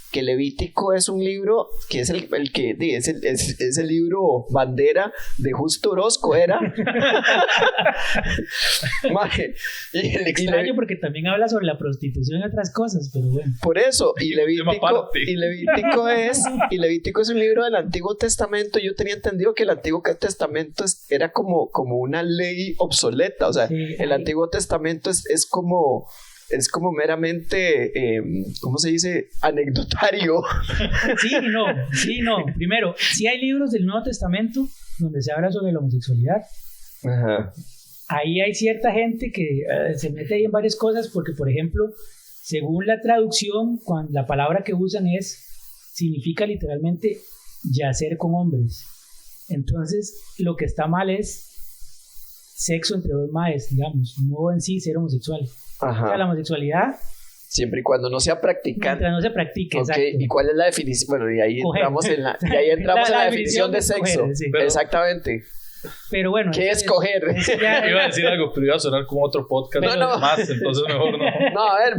Que Levítico es un libro que es el que es el libro bandera de Justo Orozco, era. Extraño porque también habla sobre la prostitución y otras cosas, pero bueno. Por eso, y Levítico es un libro del Antiguo Testamento. Yo tenía entendido que el Antiguo Testamento era como una ley obsoleta, o sea, sí, el Antiguo Testamento es como meramente, ¿cómo se dice? Anecdotario. Sí, no. Primero, sí hay libros del Nuevo Testamento donde se habla sobre la homosexualidad. Ajá. Ahí hay cierta gente que se mete ahí en varias cosas porque, por ejemplo, según la traducción, cuando la palabra que usan significa literalmente yacer con hombres. Entonces, lo que está mal es sexo entre dos maes, digamos, no en sí ser homosexual. Ajá. O sea, la homosexualidad, Siempre y cuando no sea practicante. mientras no se practique, Ok, exacto. ¿y cuál es la definición? Bueno, y ahí Coger. entramos en la definición de sexo. coger, sí. Exactamente. Pero bueno, ¿Qué es coger? Iba a decir algo, pero iba a sonar como otro podcast No. más, entonces mejor no. No, a ver,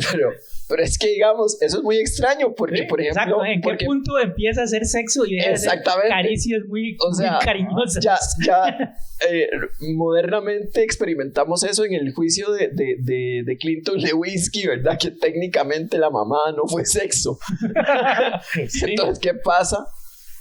pero es que digamos, eso es muy extraño porque, por ejemplo, exacto, ¿en qué punto empieza a ser sexo y deja de ser Exactamente. caricias muy, o sea, muy cariñosas? ya modernamente experimentamos eso en el juicio de Clinton Lewinsky, ¿verdad? Que técnicamente la mamá no fue sexo. Sí. Entonces, ¿qué pasa?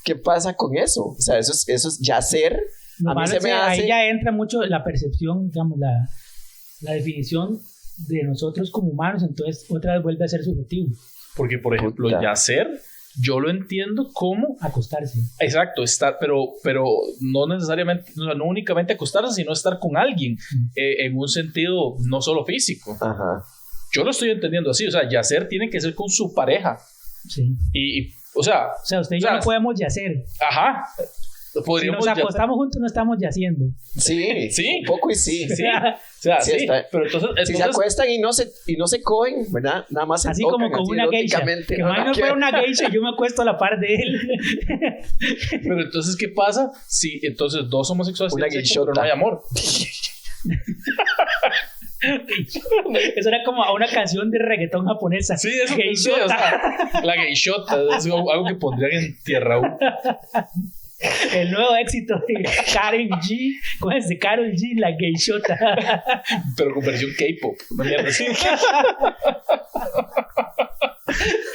¿Qué pasa con eso? O sea, eso es yacer. Lo A mí malo se es me que hace... ahí ya entra mucho la percepción, digamos, la definición de nosotros como humanos, entonces otra vez vuelve a ser subjetivo, Porque, por ejemplo, Puta. yacer, yo lo entiendo como... acostarse. Exacto, estar, pero no necesariamente, o sea, no únicamente acostarse, sino estar con alguien, en un sentido no solo físico. Ajá. Yo lo estoy entendiendo así, o sea, yacer tiene que ser con su pareja. Sí. Y o sea, O sea, usted y yo no podemos yacer. ajá. Si Podríamos nos acostamos juntos no estamos yaciendo. Sí, Sí. un poco y sí. Sí, o sea, Sí, sí, está. pero entonces Si se acuestan y no se cogen, ¿verdad? Nada más se Así tocan, como con así una geisha. eróticamente. Que No, Maynor que- fuera una geisha y yo me acuesto a la par de él. pero entonces, ¿qué pasa si entonces dos homosexuales Una tienen sexo, pero no geishota. hay amor? Eso era como a una canción de reggaetón japonesa. Sí, eso pensé, o sea, la geishota es algo que pondrían en Tierra 1. El nuevo éxito de Karen G. ¿Cómo es? De Karol G, la geishota. Pero con versión K-pop. Una mierda así.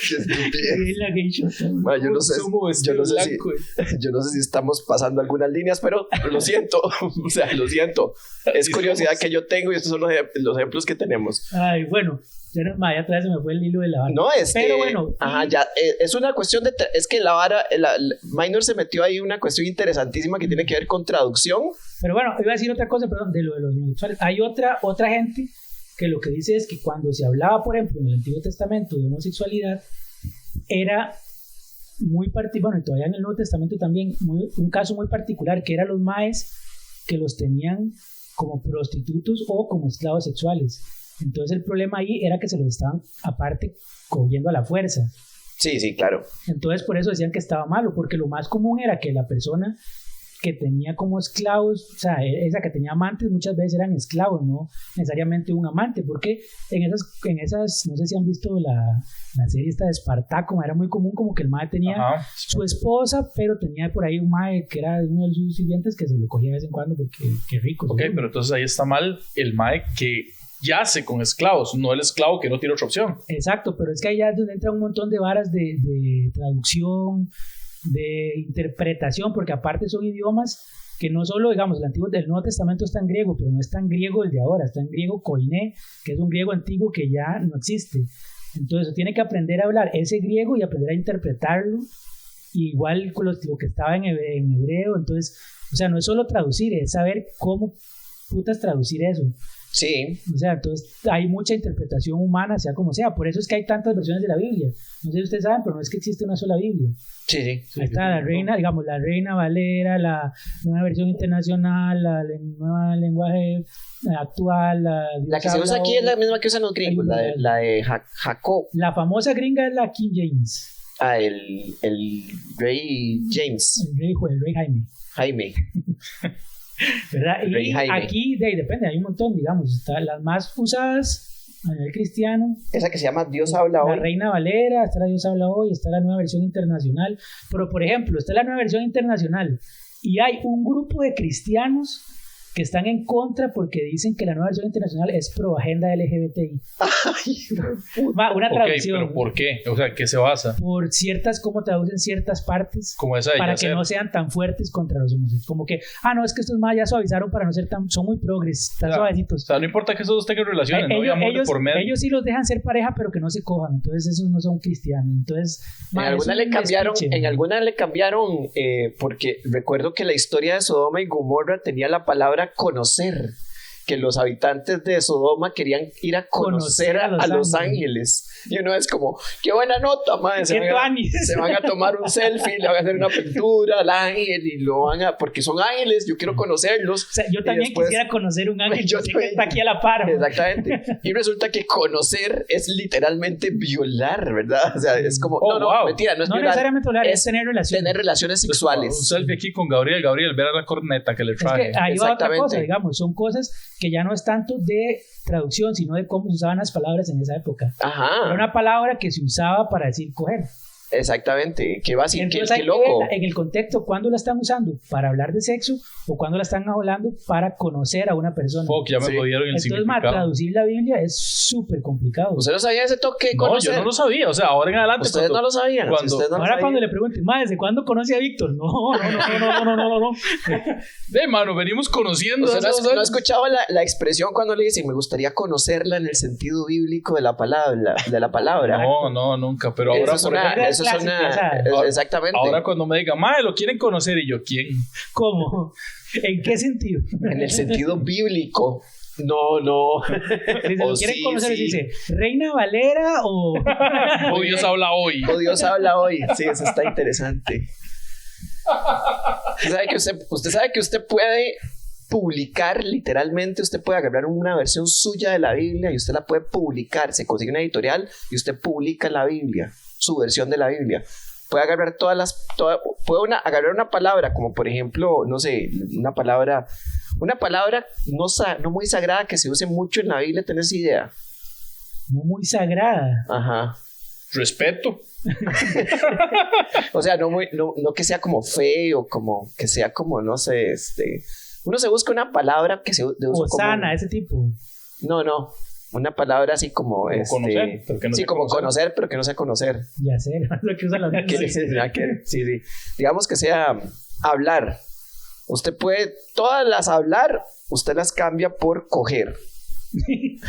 Qué estupidez. La geishota. Bueno, yo no sé Blanco. si estamos pasando algunas líneas, pero lo siento. O sea, lo siento. Es curiosidad que yo tengo y estos son los ejemplos que tenemos. Ay, bueno. Ya otra vez se me fue el hilo de la vara. No, es Pero que... bueno, Ajá, ya, es una cuestión de... Es que la vara... Minor se metió ahí una cuestión interesantísima que tiene que ver con traducción. Pero bueno, iba a decir otra cosa, perdón, de lo de los homosexuales. Hay otra gente que lo que dice es que cuando se hablaba, por ejemplo, en el Antiguo Testamento de homosexualidad, era muy particular, bueno, y todavía en el Nuevo Testamento también, un caso muy particular, que eran los maes que los tenían como prostitutos o como esclavos sexuales. Entonces el problema ahí era que se los estaban, aparte, cogiendo a la fuerza. Sí, sí, claro. Entonces por eso decían que estaba malo, porque lo más común era que la persona que tenía como esclavos, o sea, esa que tenía amantes muchas veces eran esclavos, no necesariamente un amante, porque en esas no sé si han visto la serie esta de Espartaco, era muy común como que el mae tenía Ajá. su esposa, pero tenía por ahí un mae que era uno de sus sirvientes que se lo cogía de vez en cuando porque qué rico. Ok, seguro. pero entonces ahí está mal el mae que yace con esclavos, no el esclavo que no tiene otra opción. Exacto, pero es que ahí ya es donde entra un montón de varas de traducción, de interpretación, porque aparte son idiomas que no solo, digamos, el Nuevo Testamento está en griego, pero no es tan griego el de ahora, está en griego koiné, que es un griego antiguo que ya no existe. Entonces tiene que aprender a hablar ese griego y aprender a interpretarlo, igual con lo que estaba en hebreo. Entonces, o sea, no es solo traducir, es saber cómo putas traducir eso. Sí. O sea, entonces hay mucha interpretación humana, sea como sea. Por eso es que hay tantas versiones de la Biblia. No sé si ustedes saben, pero no es que existe una sola Biblia. Sí, sí. Ahí está la Reina, digamos, la Reina Valera, la nueva versión internacional, la nueva lenguaje actual. La que se usa aquí es la misma que usan los gringos, la de Jacob. La famosa gringa es la King James. Ah, el Rey James. El Rey Jaime. ¿Verdad? Rey Y Jaime. aquí depende, hay un montón, digamos. Está las más usadas a nivel cristiano. Esa que se llama Dios habla La hoy. Reina Valera, está la Dios habla hoy, está la nueva versión internacional. Pero, por ejemplo, está la nueva versión internacional y hay un grupo de cristianos que están en contra porque dicen que la nueva versión internacional es pro agenda LGBTI. Una traducción. ¿Pero por qué? O sea, ¿qué se basa? Por cómo traducen ciertas partes Como esa de para yacer. que no sean tan fuertes contra los homosexuales. Como que, no, es que estos más ya suavizaron para no ser son muy progres, tan suavecitos. O sea, no importa que esos dos tengan relaciones, no hay amor de por medio. Ellos sí los dejan ser pareja, pero que no se cojan. Entonces esos no son cristianos. Entonces, En alguna le cambiaron porque recuerdo que la historia de Sodoma y Gomorra tenía la palabra conocer que los habitantes de Sodoma querían ir a conocer a los ángeles. Y uno es como, qué buena nota, madre. Se van a tomar un selfie, le van a hacer una pintura al ángel y lo van a, porque son ángeles, yo quiero conocerlos. O sea, yo también después, quisiera conocer un ángel, yo sé que está aquí a la par. Exactamente. Y resulta que conocer es literalmente violar, ¿verdad? O sea, es como, mentira, no es violar. Necesariamente violar, es tener relaciones. Tener relaciones sexuales. Un selfie aquí con Gabriel, ver a la corneta que le traje. Es que ahí va otra cosa, digamos, son cosas que ya no es tanto de traducción, sino de cómo se usaban las palabras en esa época. Ajá. Era una palabra que se usaba para decir coger. Exactamente, que va así, entonces, qué loco. En el contexto, ¿cuándo la están usando para hablar de sexo o cuándo la están hablando para conocer a una persona? Ya me jodieron el significado. Entonces, traducir la Biblia es súper complicado. ¿Usted no sabía ese toque de conocer? No, yo no lo sabía, o sea, ahora en adelante. Ustedes no lo sabían. Cuando le pregunten, ¿desde cuándo conoce a Víctor? No. Mano, venimos conociendo. ¿Usted no ha escuchado la expresión cuando le dicen, me gustaría conocerla en el sentido bíblico de la palabra? No, nunca, pero ahora exactamente. Ahora cuando me digan, madre, lo quieren conocer, y yo, ¿quién? ¿Cómo? ¿En qué sentido? En el sentido bíblico. No. Si lo quieren conocer, dice, ¿Reina Valera o...? O Dios habla hoy. Sí, eso está interesante. Usted sabe que usted puede publicar, literalmente, usted puede agarrar una versión suya de la Biblia y usted la puede publicar. Se consigue una editorial y usted publica la Biblia, su versión de la Biblia. Puede agarrar agarrar una palabra, como por ejemplo, no sé, una palabra no muy sagrada que se use mucho en la Biblia, ¿tenés idea? No muy sagrada. Ajá. Respeto. O sea, no que sea como feo, como que sea como, no sé, uno se busca una palabra que se de uso sana, como, ese tipo. No, una palabra así como conocer, pero que no sí, como conocer, pero que no sea conocer. Ya sé, lo que usa la sí. Digamos que sea hablar. Usted puede, todas las hablar, usted las cambia por coger.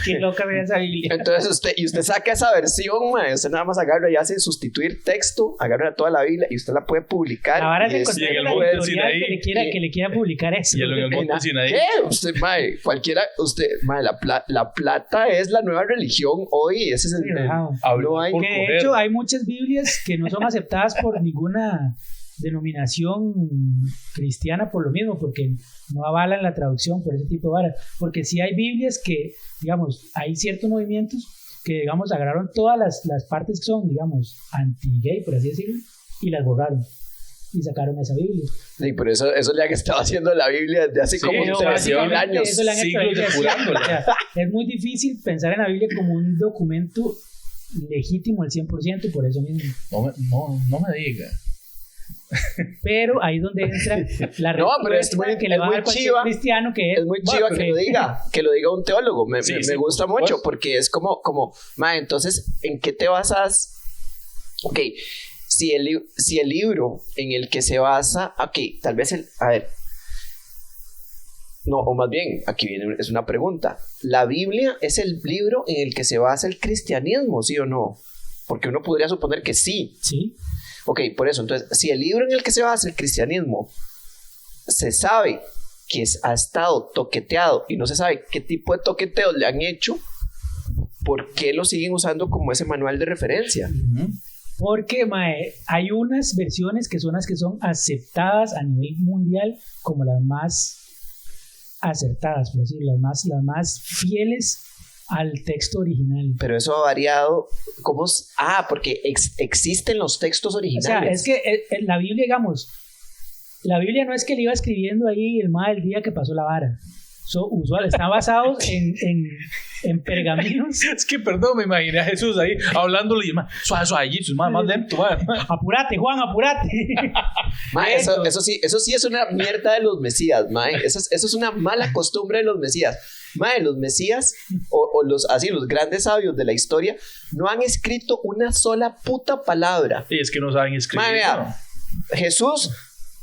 Qué loca ve esa Biblia. Entonces usted saca esa versión, usted nada más agarra y hace sustituir texto, agarra toda la Biblia y usted la puede publicar. Ahora se encontró en el editorial que le quiera publicar eso. Y en el monte Sinaí. ¿Qué? Usted, la plata es la nueva religión hoy. Ese es que de hecho hay muchas Biblias que no son aceptadas por ninguna denominación cristiana por lo mismo, porque no avalan la traducción por ese tipo de varas, porque sí hay Biblias que, digamos, hay ciertos movimientos que, digamos, agarraron todas las partes que son, digamos, anti-gay, por así decirlo, y las borraron y sacaron esa Biblia. Sí, pero eso es lo que estaba haciendo la Biblia desde hace como 300 años. Eso le han hecho o sea, es muy difícil pensar en la Biblia como un documento legítimo al 100%, por eso mismo. No me diga. Pero ahí es donde entra la respuesta que le va a dar cualquier cristiano, que es muy chiva que lo diga un teólogo. Me gusta mucho, porque es como entonces, ¿en qué te basas? Ok, si el libro en el que se basa, tal vez o más bien, aquí viene, es una pregunta. ¿La Biblia es el libro en el que se basa el cristianismo, sí o no? Porque uno podría suponer que sí. Sí. Ok, por eso, entonces, si el libro en el que se basa el cristianismo se sabe que ha estado toqueteado y no se sabe qué tipo de toqueteos le han hecho, ¿por qué lo siguen usando como ese manual de referencia? Porque, hay unas versiones que son las que son aceptadas a nivel mundial como las más acertadas, por decir, las más fieles al texto original. Pero eso ha variado. ¿Cómo? Porque existen los textos originales. O sea, es que la Biblia, digamos, la Biblia no es que le iba escribiendo ahí el día que pasó la vara. Usual, están basados en pergaminos. Es que, perdón, me imaginé a Jesús ahí hablándole y más lento. Apúrate, Juan, apúrate. Eso sí es una mierda de los mesías, eso es una mala costumbre de los mesías. Los mesías o los grandes sabios de la historia no han escrito una sola puta palabra. Sí, es que no saben escribir. Jesús,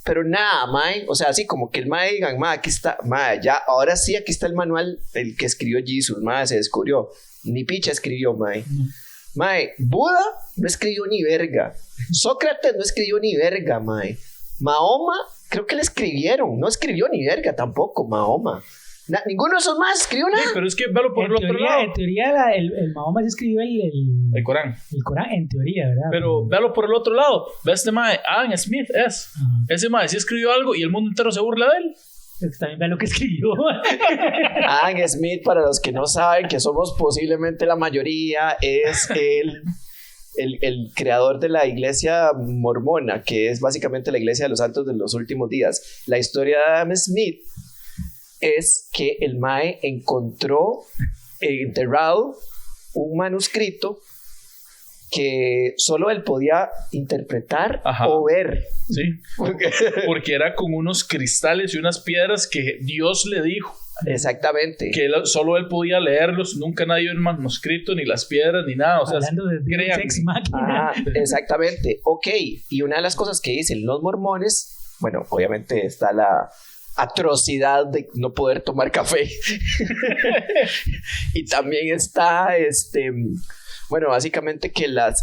pero nada, o sea, así como que el digan, aquí está, ya, ahora sí, aquí está el manual, el que escribió Jesús, se descubrió. Ni picha escribió, Buda no escribió ni verga. Sócrates no escribió ni verga, Mahoma, creo que le escribieron, no escribió ni verga tampoco, Mahoma. Ninguno de esos más escribió nada. Sí, pero es que velo por el otro lado. En teoría, el Mahoma se escribió el Corán. El Corán, en teoría, ¿verdad? Pero velo por el otro lado. Ve este mae, Adam Smith es. Ese mae sí escribió algo y el mundo entero se burla de él. También ve lo que escribió. Adam Smith, para los que no saben, que somos posiblemente la mayoría, es el creador de la iglesia mormona, que es básicamente la iglesia de los santos de los últimos días. La historia de Adam Smith es que el mae encontró enterrado un manuscrito que solo él podía interpretar o ver. Sí, porque era con unos cristales y unas piedras que Dios le dijo. Exactamente. Que solo él podía leerlos, nunca nadie vio el manuscrito, ni las piedras, ni nada. O sea, hablando de sex máquina. Exactamente. Ok, y una de las cosas que dicen los mormones, bueno, obviamente está la atrocidad de no poder tomar café. Y también está bueno, básicamente que las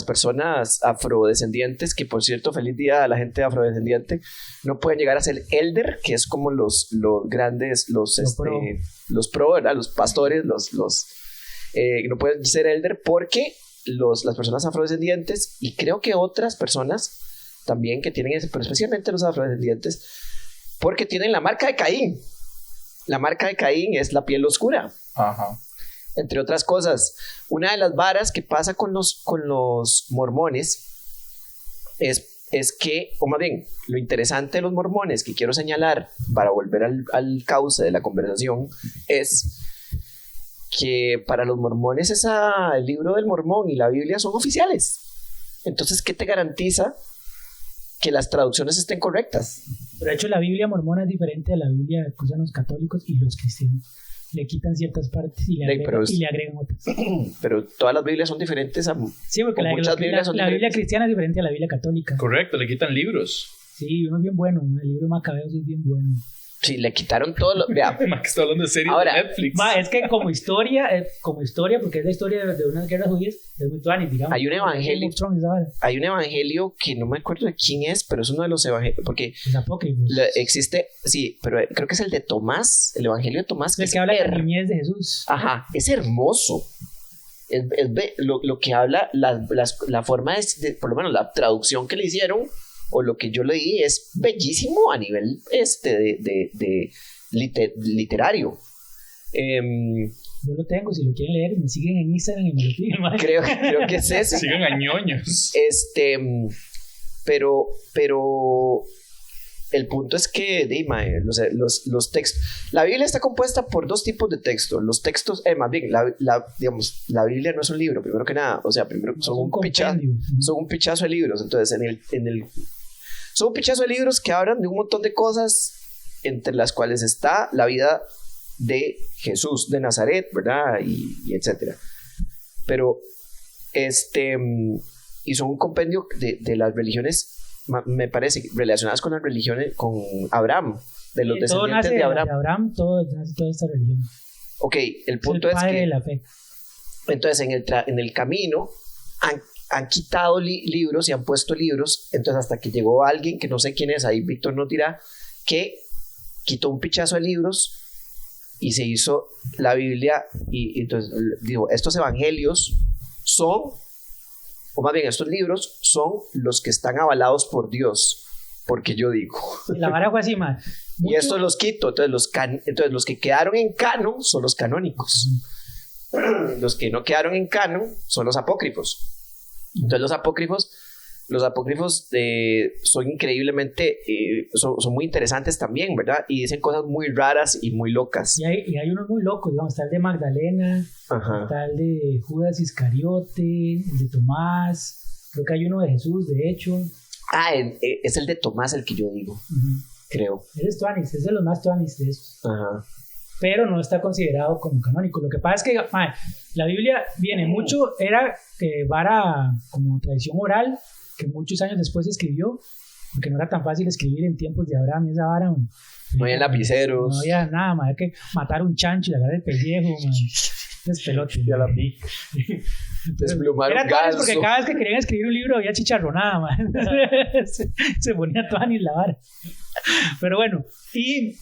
personas afrodescendientes, que por cierto, feliz día a la gente afrodescendiente, no pueden llegar a ser elder, que es como los grandes, los pro, ¿verdad? Los pastores, no pueden ser elder porque las personas afrodescendientes, y creo que otras personas también que tienen eso, pero especialmente los afrodescendientes, porque tienen la marca de Caín. La marca de Caín es la piel oscura. Ajá. Entre otras cosas, una de las varas que pasa con los mormones es que, o más bien, lo interesante de los mormones que quiero señalar para volver al cauce de la conversación es que para los mormones el libro del Mormón y la Biblia son oficiales. Entonces, ¿qué te garantiza que las traducciones estén correctas? Pero de hecho la Biblia mormona es diferente a la Biblia que usan los católicos y los cristianos. Le quitan ciertas partes y le agregan otras. Pero todas las Biblias son diferentes. Sí, porque la Biblia cristiana es diferente a la Biblia católica. Correcto, le quitan libros. Sí, uno es bien bueno. El libro de Macabeos es bien bueno. Sí, le quitaron todo lo... Vea. Max está hablando de series Ahora, de Netflix. Es que como historia, porque es la historia de unas guerras judías, es muy tuanis, digamos. Hay un evangelio que no me acuerdo de quién es, pero es uno de los evangelios, porque existe, sí, pero creo que es el de Tomás, el evangelio de Tomás. El que habla de la niñez de Jesús. Ajá, es hermoso. Lo que habla, la forma por lo menos la traducción que le hicieron, o lo que yo leí, es bellísimo a nivel de literario. Yo lo tengo, si lo quieren leer, me siguen en Instagram y me lo piden. Creo que es ese. Sigan a ñoños. Pero el punto es que los textos, la Biblia está compuesta por dos tipos de textos. Los textos, más bien, digamos, la Biblia no es un libro, primero que nada. O sea, primero son un pichazo de libros. Entonces, son un pichazo de libros que hablan de un montón de cosas, entre las cuales está la vida de Jesús de Nazaret, ¿verdad? Y etcétera. Pero y son un compendio de las religiones, me parece, relacionadas con las religiones, con Abraham, de los descendientes de Abraham. De Abraham, todo nace toda esta religión. Ok, el punto es que de la fe. Entonces en el camino han quitado libros y han puesto libros. Entonces hasta que llegó alguien que no sé quién es, ahí Víctor nos dirá, que quitó un pichazo de libros y se hizo la Biblia. Y entonces digo, estos evangelios son, o más bien estos libros son los que están avalados por Dios, porque yo digo. La vara fue así, man. Y estos los quito. Entonces los que quedaron en canon son los canónicos. Los que no quedaron en canon son los apócrifos. Entonces los apócrifos son increíblemente, son muy interesantes también, ¿verdad? Y dicen cosas muy raras y muy locas. Y hay unos muy locos, digamos, está el de Magdalena, está el de Judas Iscariote, el de Tomás, creo que hay uno de Jesús, de hecho. Es el de Tomás el que yo digo, creo. Es de los más tuanis de esos. Ajá. Pero no está considerado como canónico. Lo que pasa es que la Biblia viene mucho, era vara como tradición oral, que muchos años después se escribió, porque no era tan fácil escribir en tiempos de Abraham y esa vara. No había lapiceros. No había nada, había que matar un chancho y agarrar el pellejo. Despelote. Ya la vi. Desplumar un Era tuanis ganso. porque cada vez que querían escribir un libro había chicharronada, man. se ponía tuanis la vara. Pero bueno, y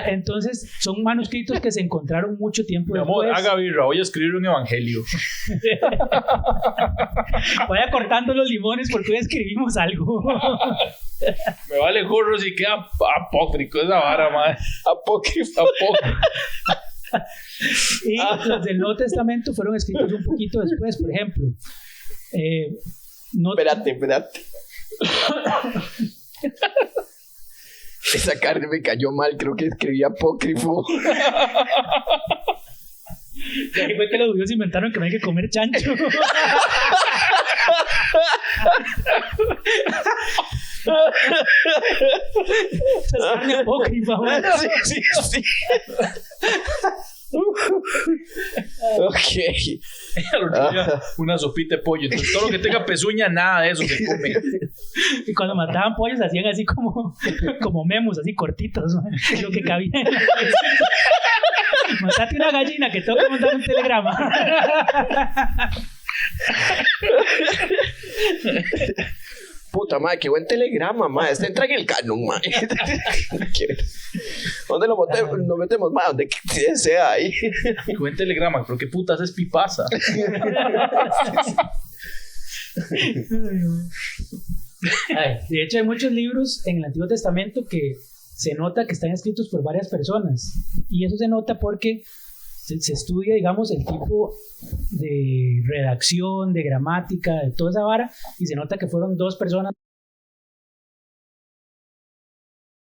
entonces son manuscritos que se encontraron mucho tiempo Mi amor, después. haga birra, voy a escribir un evangelio. Vaya cortando los limones porque hoy escribimos algo. Me vale gorro si queda apócrifo esa vara, madre. Apócrifo. Y los del Nuevo Testamento fueron escritos un poquito después, por ejemplo. Espérate. Esa carne me cayó mal, creo que escribí apócrifo. Y ahí fue que los judíos inventaron que no hay que comer chancho. Esa es carne apócrifa, güey. Sí. Ok. Al otro día, una sopita de pollo. Entonces, todo lo que tenga pezuña, nada de eso se come. Y cuando mataban pollos hacían así como memos, así cortitos, ¿no? Lo que cabía en la cabeza. Matate una gallina que tengo que mandar un telegrama. Puta madre, qué buen telegrama, madre. Entra en el canon, madre. ¿Dónde lo metemos, madre? Donde sea ahí. Buen telegrama, pero qué putas es pipaza. De hecho, hay muchos libros en el Antiguo Testamento que se nota que están escritos por varias personas. Y eso se nota porque se estudia, digamos, el tipo de redacción, de gramática, de toda esa vara, y se nota que fueron dos personas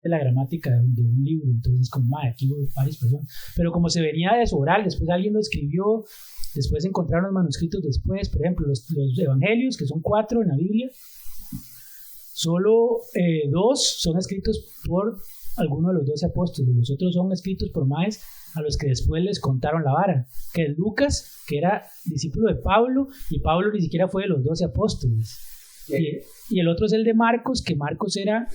de la gramática de un libro. Entonces, como, aquí hubo varias personas. Pero como se venía de su oral, después alguien lo escribió, después encontraron los manuscritos después, por ejemplo, los evangelios, que son 4 en la Biblia, solo 2 son escritos por alguno de los 12 apóstoles, los otros son escritos por maes a los que después les contaron la vara, que es Lucas, que era discípulo de Pablo, y Pablo ni siquiera fue de los 12 apóstoles. Y el otro es el de Marcos, que Marcos era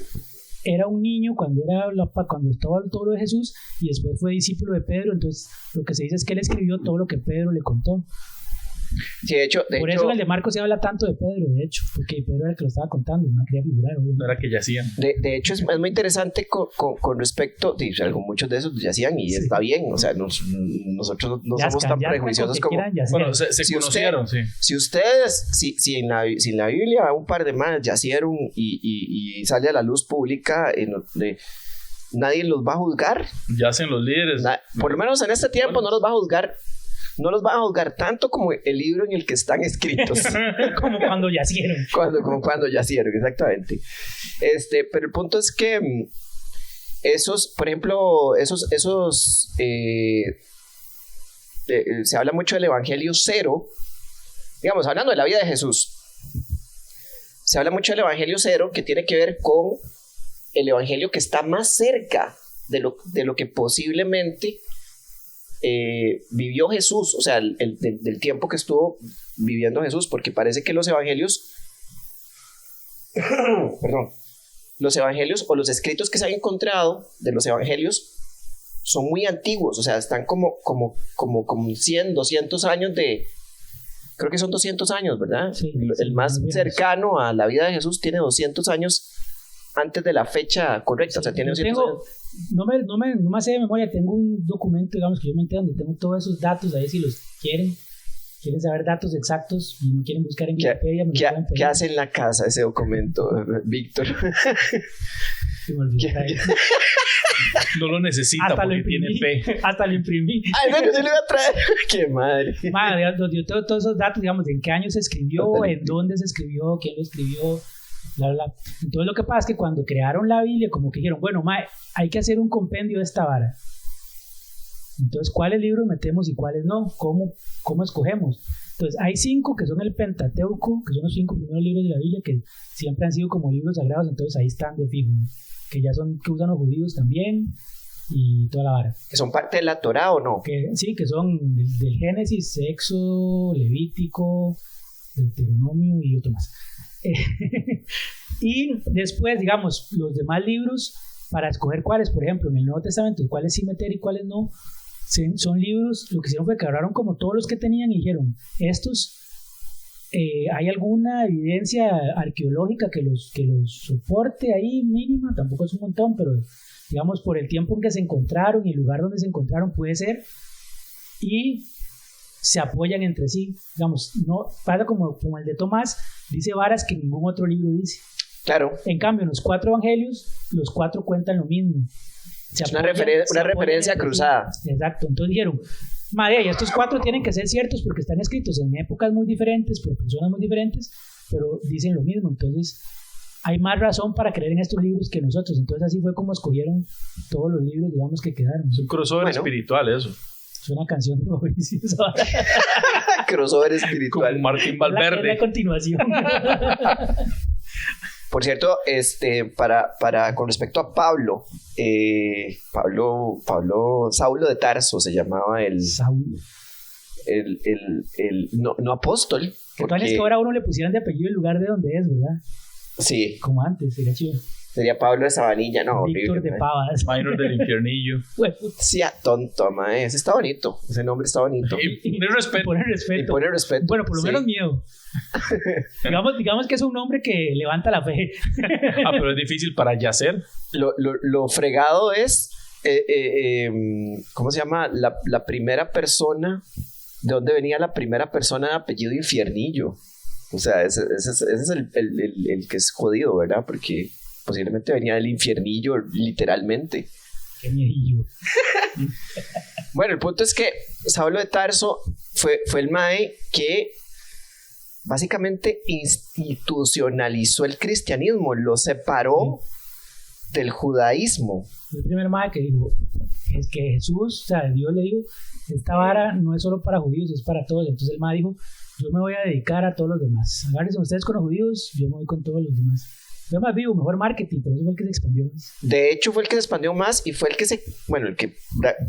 un niño cuando estaba todo lo de Jesús, y después fue discípulo de Pedro. Entonces lo que se dice es que él escribió todo lo que Pedro le contó. Sí, de hecho, por eso en el de Marcos se habla tanto de Pedro, de hecho, porque Pedro era el que lo estaba contando, no quería figurar, no era que yacían. De hecho, es muy interesante con respecto, muchos de esos yacían y está bien, o sea, nosotros no somos tan prejuiciosos como... Bueno, se conocieron, sí. Si ustedes, si en la Biblia un par de más yacieron y sale a la luz pública, nadie los va a juzgar. Yacen los líderes. Por lo menos en este tiempo no los va a juzgar. No los van a juzgar tanto como el libro en el que están escritos. Como cuando yacieron. Como cuando yacieron, exactamente. Pero el punto es que esos, por ejemplo, se habla mucho del Evangelio 0. Digamos, hablando de la vida de Jesús. Se habla mucho del Evangelio 0, que tiene que ver con el Evangelio que está más cerca de lo que posiblemente... vivió Jesús, o sea, del tiempo que estuvo viviendo Jesús, porque parece que los evangelios los evangelios o los escritos que se han encontrado de los evangelios son muy antiguos, o sea, están como 100, 200 años creo que son 200 años, ¿verdad? Sí, el más cercano a la vida de Jesús tiene 200 años antes de la fecha correcta, o sea, tiene 200 años. No me sé de memoria, tengo un documento, digamos, que yo me entiendo, donde tengo todos esos datos ahí, si los quieren saber datos exactos y no quieren buscar en Wikipedia. ¿Qué hace en la casa ese documento, Víctor? No lo necesita hasta porque tiene fe. Hasta lo imprimí. Ay, bueno, se lo voy a traer. ¡Qué madre! Yo tengo todos esos datos, digamos, de en qué año se escribió, en dónde se escribió, quién lo escribió. Bla, bla. Entonces lo que pasa es que cuando crearon la Biblia, como que dijeron, bueno, hay que hacer un compendio de esta vara. Entonces, ¿cuáles libros metemos y cuáles no? ¿Cómo escogemos? Entonces, hay 5 que son el Pentateuco, que son los 5 primeros libros de la Biblia, que siempre han sido como libros sagrados, entonces ahí están de fijo, que usan los judíos también, y toda la vara. ¿Que son parte de la Torá o no? Sí, que son del Génesis, Éxodo, Levítico, Deuteronomio y otro más. Y después, digamos, los demás libros, para escoger cuáles, por ejemplo, en el Nuevo Testamento, cuáles sí meter y cuáles no, son libros, lo que hicieron fue que agarraron como todos los que tenían y dijeron, estos, ¿hay alguna evidencia arqueológica que los soporte ahí mínima? Tampoco es un montón, pero digamos por el tiempo en que se encontraron y el lugar donde se encontraron puede ser, y se apoyan entre sí. Digamos, no pasa como el de Tomás, dice varas que ningún otro libro dice. Claro. En cambio, en los 4 evangelios, los 4 cuentan lo mismo. Es una referencia cruzada. Exacto. Entonces dijeron, madre, y estos 4 tienen que ser ciertos porque están escritos en épocas muy diferentes, por personas muy diferentes, pero dicen lo mismo. Entonces hay más razón para creer en estos libros que nosotros. Entonces así fue como escogieron todos los libros, digamos, que quedaron. Es un crossover espiritual eso. Es una canción de Mauricio. Crossover espiritual. Con Martín Valverde. Es la continuación. Por cierto, con respecto a Pablo, Saulo de Tarso se llamaba el no apóstol. Que tal es que ahora uno le pusieran de apellido en lugar de donde es, ¿verdad? Sí. Como antes, sería chido. Sería Pablo de Sabanilla, no. Víctor de Pavas. Minor del Infiernillo. Sí, tonto, mae. Ese está bonito. Ese nombre está bonito. Y poner respeto. Y poner respeto. Bueno, por lo menos miedo. digamos que es un nombre que levanta la fe. Pero es difícil para yacer. Lo fregado es, ¿cómo se llama? La primera persona, ¿de dónde venía la primera persona de apellido Infiernillo? O sea, ese es el que es jodido, ¿verdad? Porque posiblemente venía del infiernillo, literalmente. Qué miedillo. Bueno, el punto es que Saulo de Tarso fue el mae que básicamente institucionalizó el cristianismo, lo separó del judaísmo. El primer mae que dijo, es que Jesús, o sea, Dios le dijo, esta vara no es solo para judíos, es para todos. Entonces el mae dijo, yo me voy a dedicar a todos los demás. Agárrense ustedes con los judíos, yo me voy con todos los demás. Yo más vivo, mejor marketing, por eso fue el que se expandió más. De hecho, fue el que se expandió más y fue el que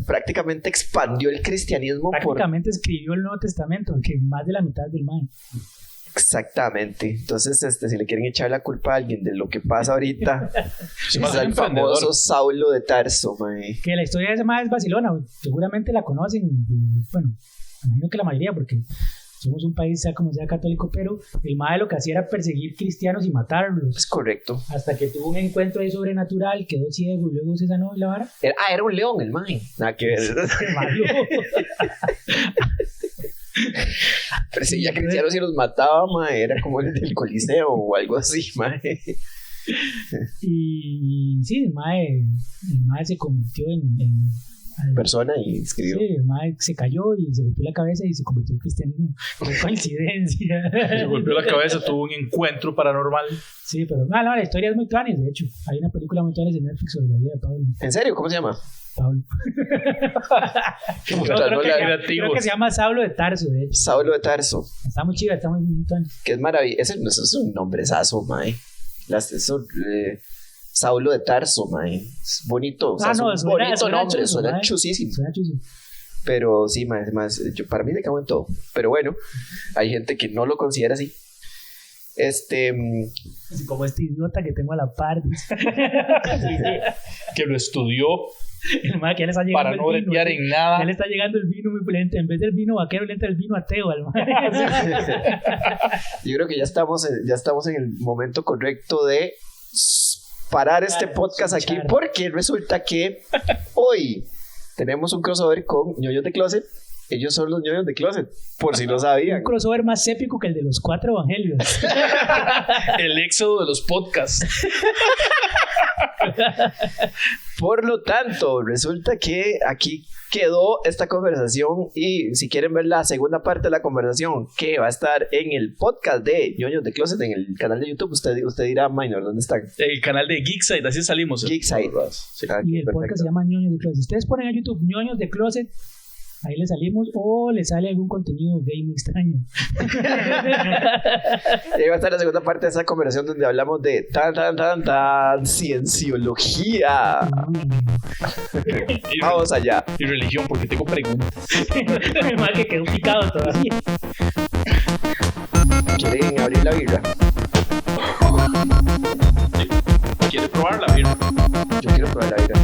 prácticamente expandió el cristianismo. Prácticamente escribió el Nuevo Testamento, que más de la mitad del mae. Exactamente. Entonces, si le quieren echar la culpa a alguien de lo que pasa ahorita, es el famoso Saulo de Tarso, mae. Que la historia de ese mae es vacilona, seguramente la conocen, bueno, imagino que la mayoría, porque somos un país, sea como sea católico, pero el mae lo que hacía era perseguir cristianos y matarlos. Es correcto. Hasta que tuvo un encuentro ahí sobrenatural, quedó ciego y luego se sanó y la vara. Era un león el mae. Nada que ver. Perseguía cristianos y los mataba, mae. Era como el del Coliseo o algo así, mae. Y sí, el mae se convirtió en persona y escribió. Sí, el mae se cayó y se golpeó la cabeza y se convirtió en cristianismo. Qué coincidencia. Se golpeó la cabeza, tuvo un encuentro paranormal. Sí, pero no, la historia es muy tuanis, de hecho. Hay una película muy tuanis en Netflix sobre la vida de Pablo. ¿En serio? ¿Cómo se llama? Pablo. Creo que se llama Saulo de Tarso, de hecho. Saulo de Tarso. Está muy chiva, está muy tuanis. Que es maravilloso. Ese es un nombrezazo, mae. Saulo de Tarso, mae. Es bonito. O sea, es un bonito nombre. Suena chusísimo. Suena chusísimo. Pero sí, mae, para mí me cago en todo. Pero bueno, hay gente que no lo considera así. Así como este idiota que tengo a la par. Que lo estudió. El mae que ya le está llegando para no bretear en nada. Ya le está llegando el vino muy lento. En vez del vino vaquero, le entra el vino ateo al mae. Yo creo que ya estamos en el momento correcto de parar este podcast aquí, porque resulta que hoy tenemos un crossover con ñoños de closet. Ellos son los ñoños de closet, por si no sabían. Un crossover más épico que el de los 4 evangelios. El éxodo de los podcasts. Por lo tanto, resulta que aquí quedó esta conversación, y si quieren ver la segunda parte de la conversación, que va a estar en el podcast de ñoños de closet, en el canal de YouTube, usted dirá, Minor, ¿dónde están? El canal de Geekside, así salimos. Geekside. Sí. Y el podcast se llama ñoños de closet. Si ustedes ponen a YouTube ñoños de closet, ahí le salimos, o le sale algún contenido gaming extraño. Y ahí va a estar la segunda parte de esa conversación donde hablamos de cienciología. Vamos allá. Y religión, porque tengo preguntas. El mal que quedó picado todavía. ¿Quieren abrir la birra? ¿Quiere probar la birra? Yo quiero probar la birra.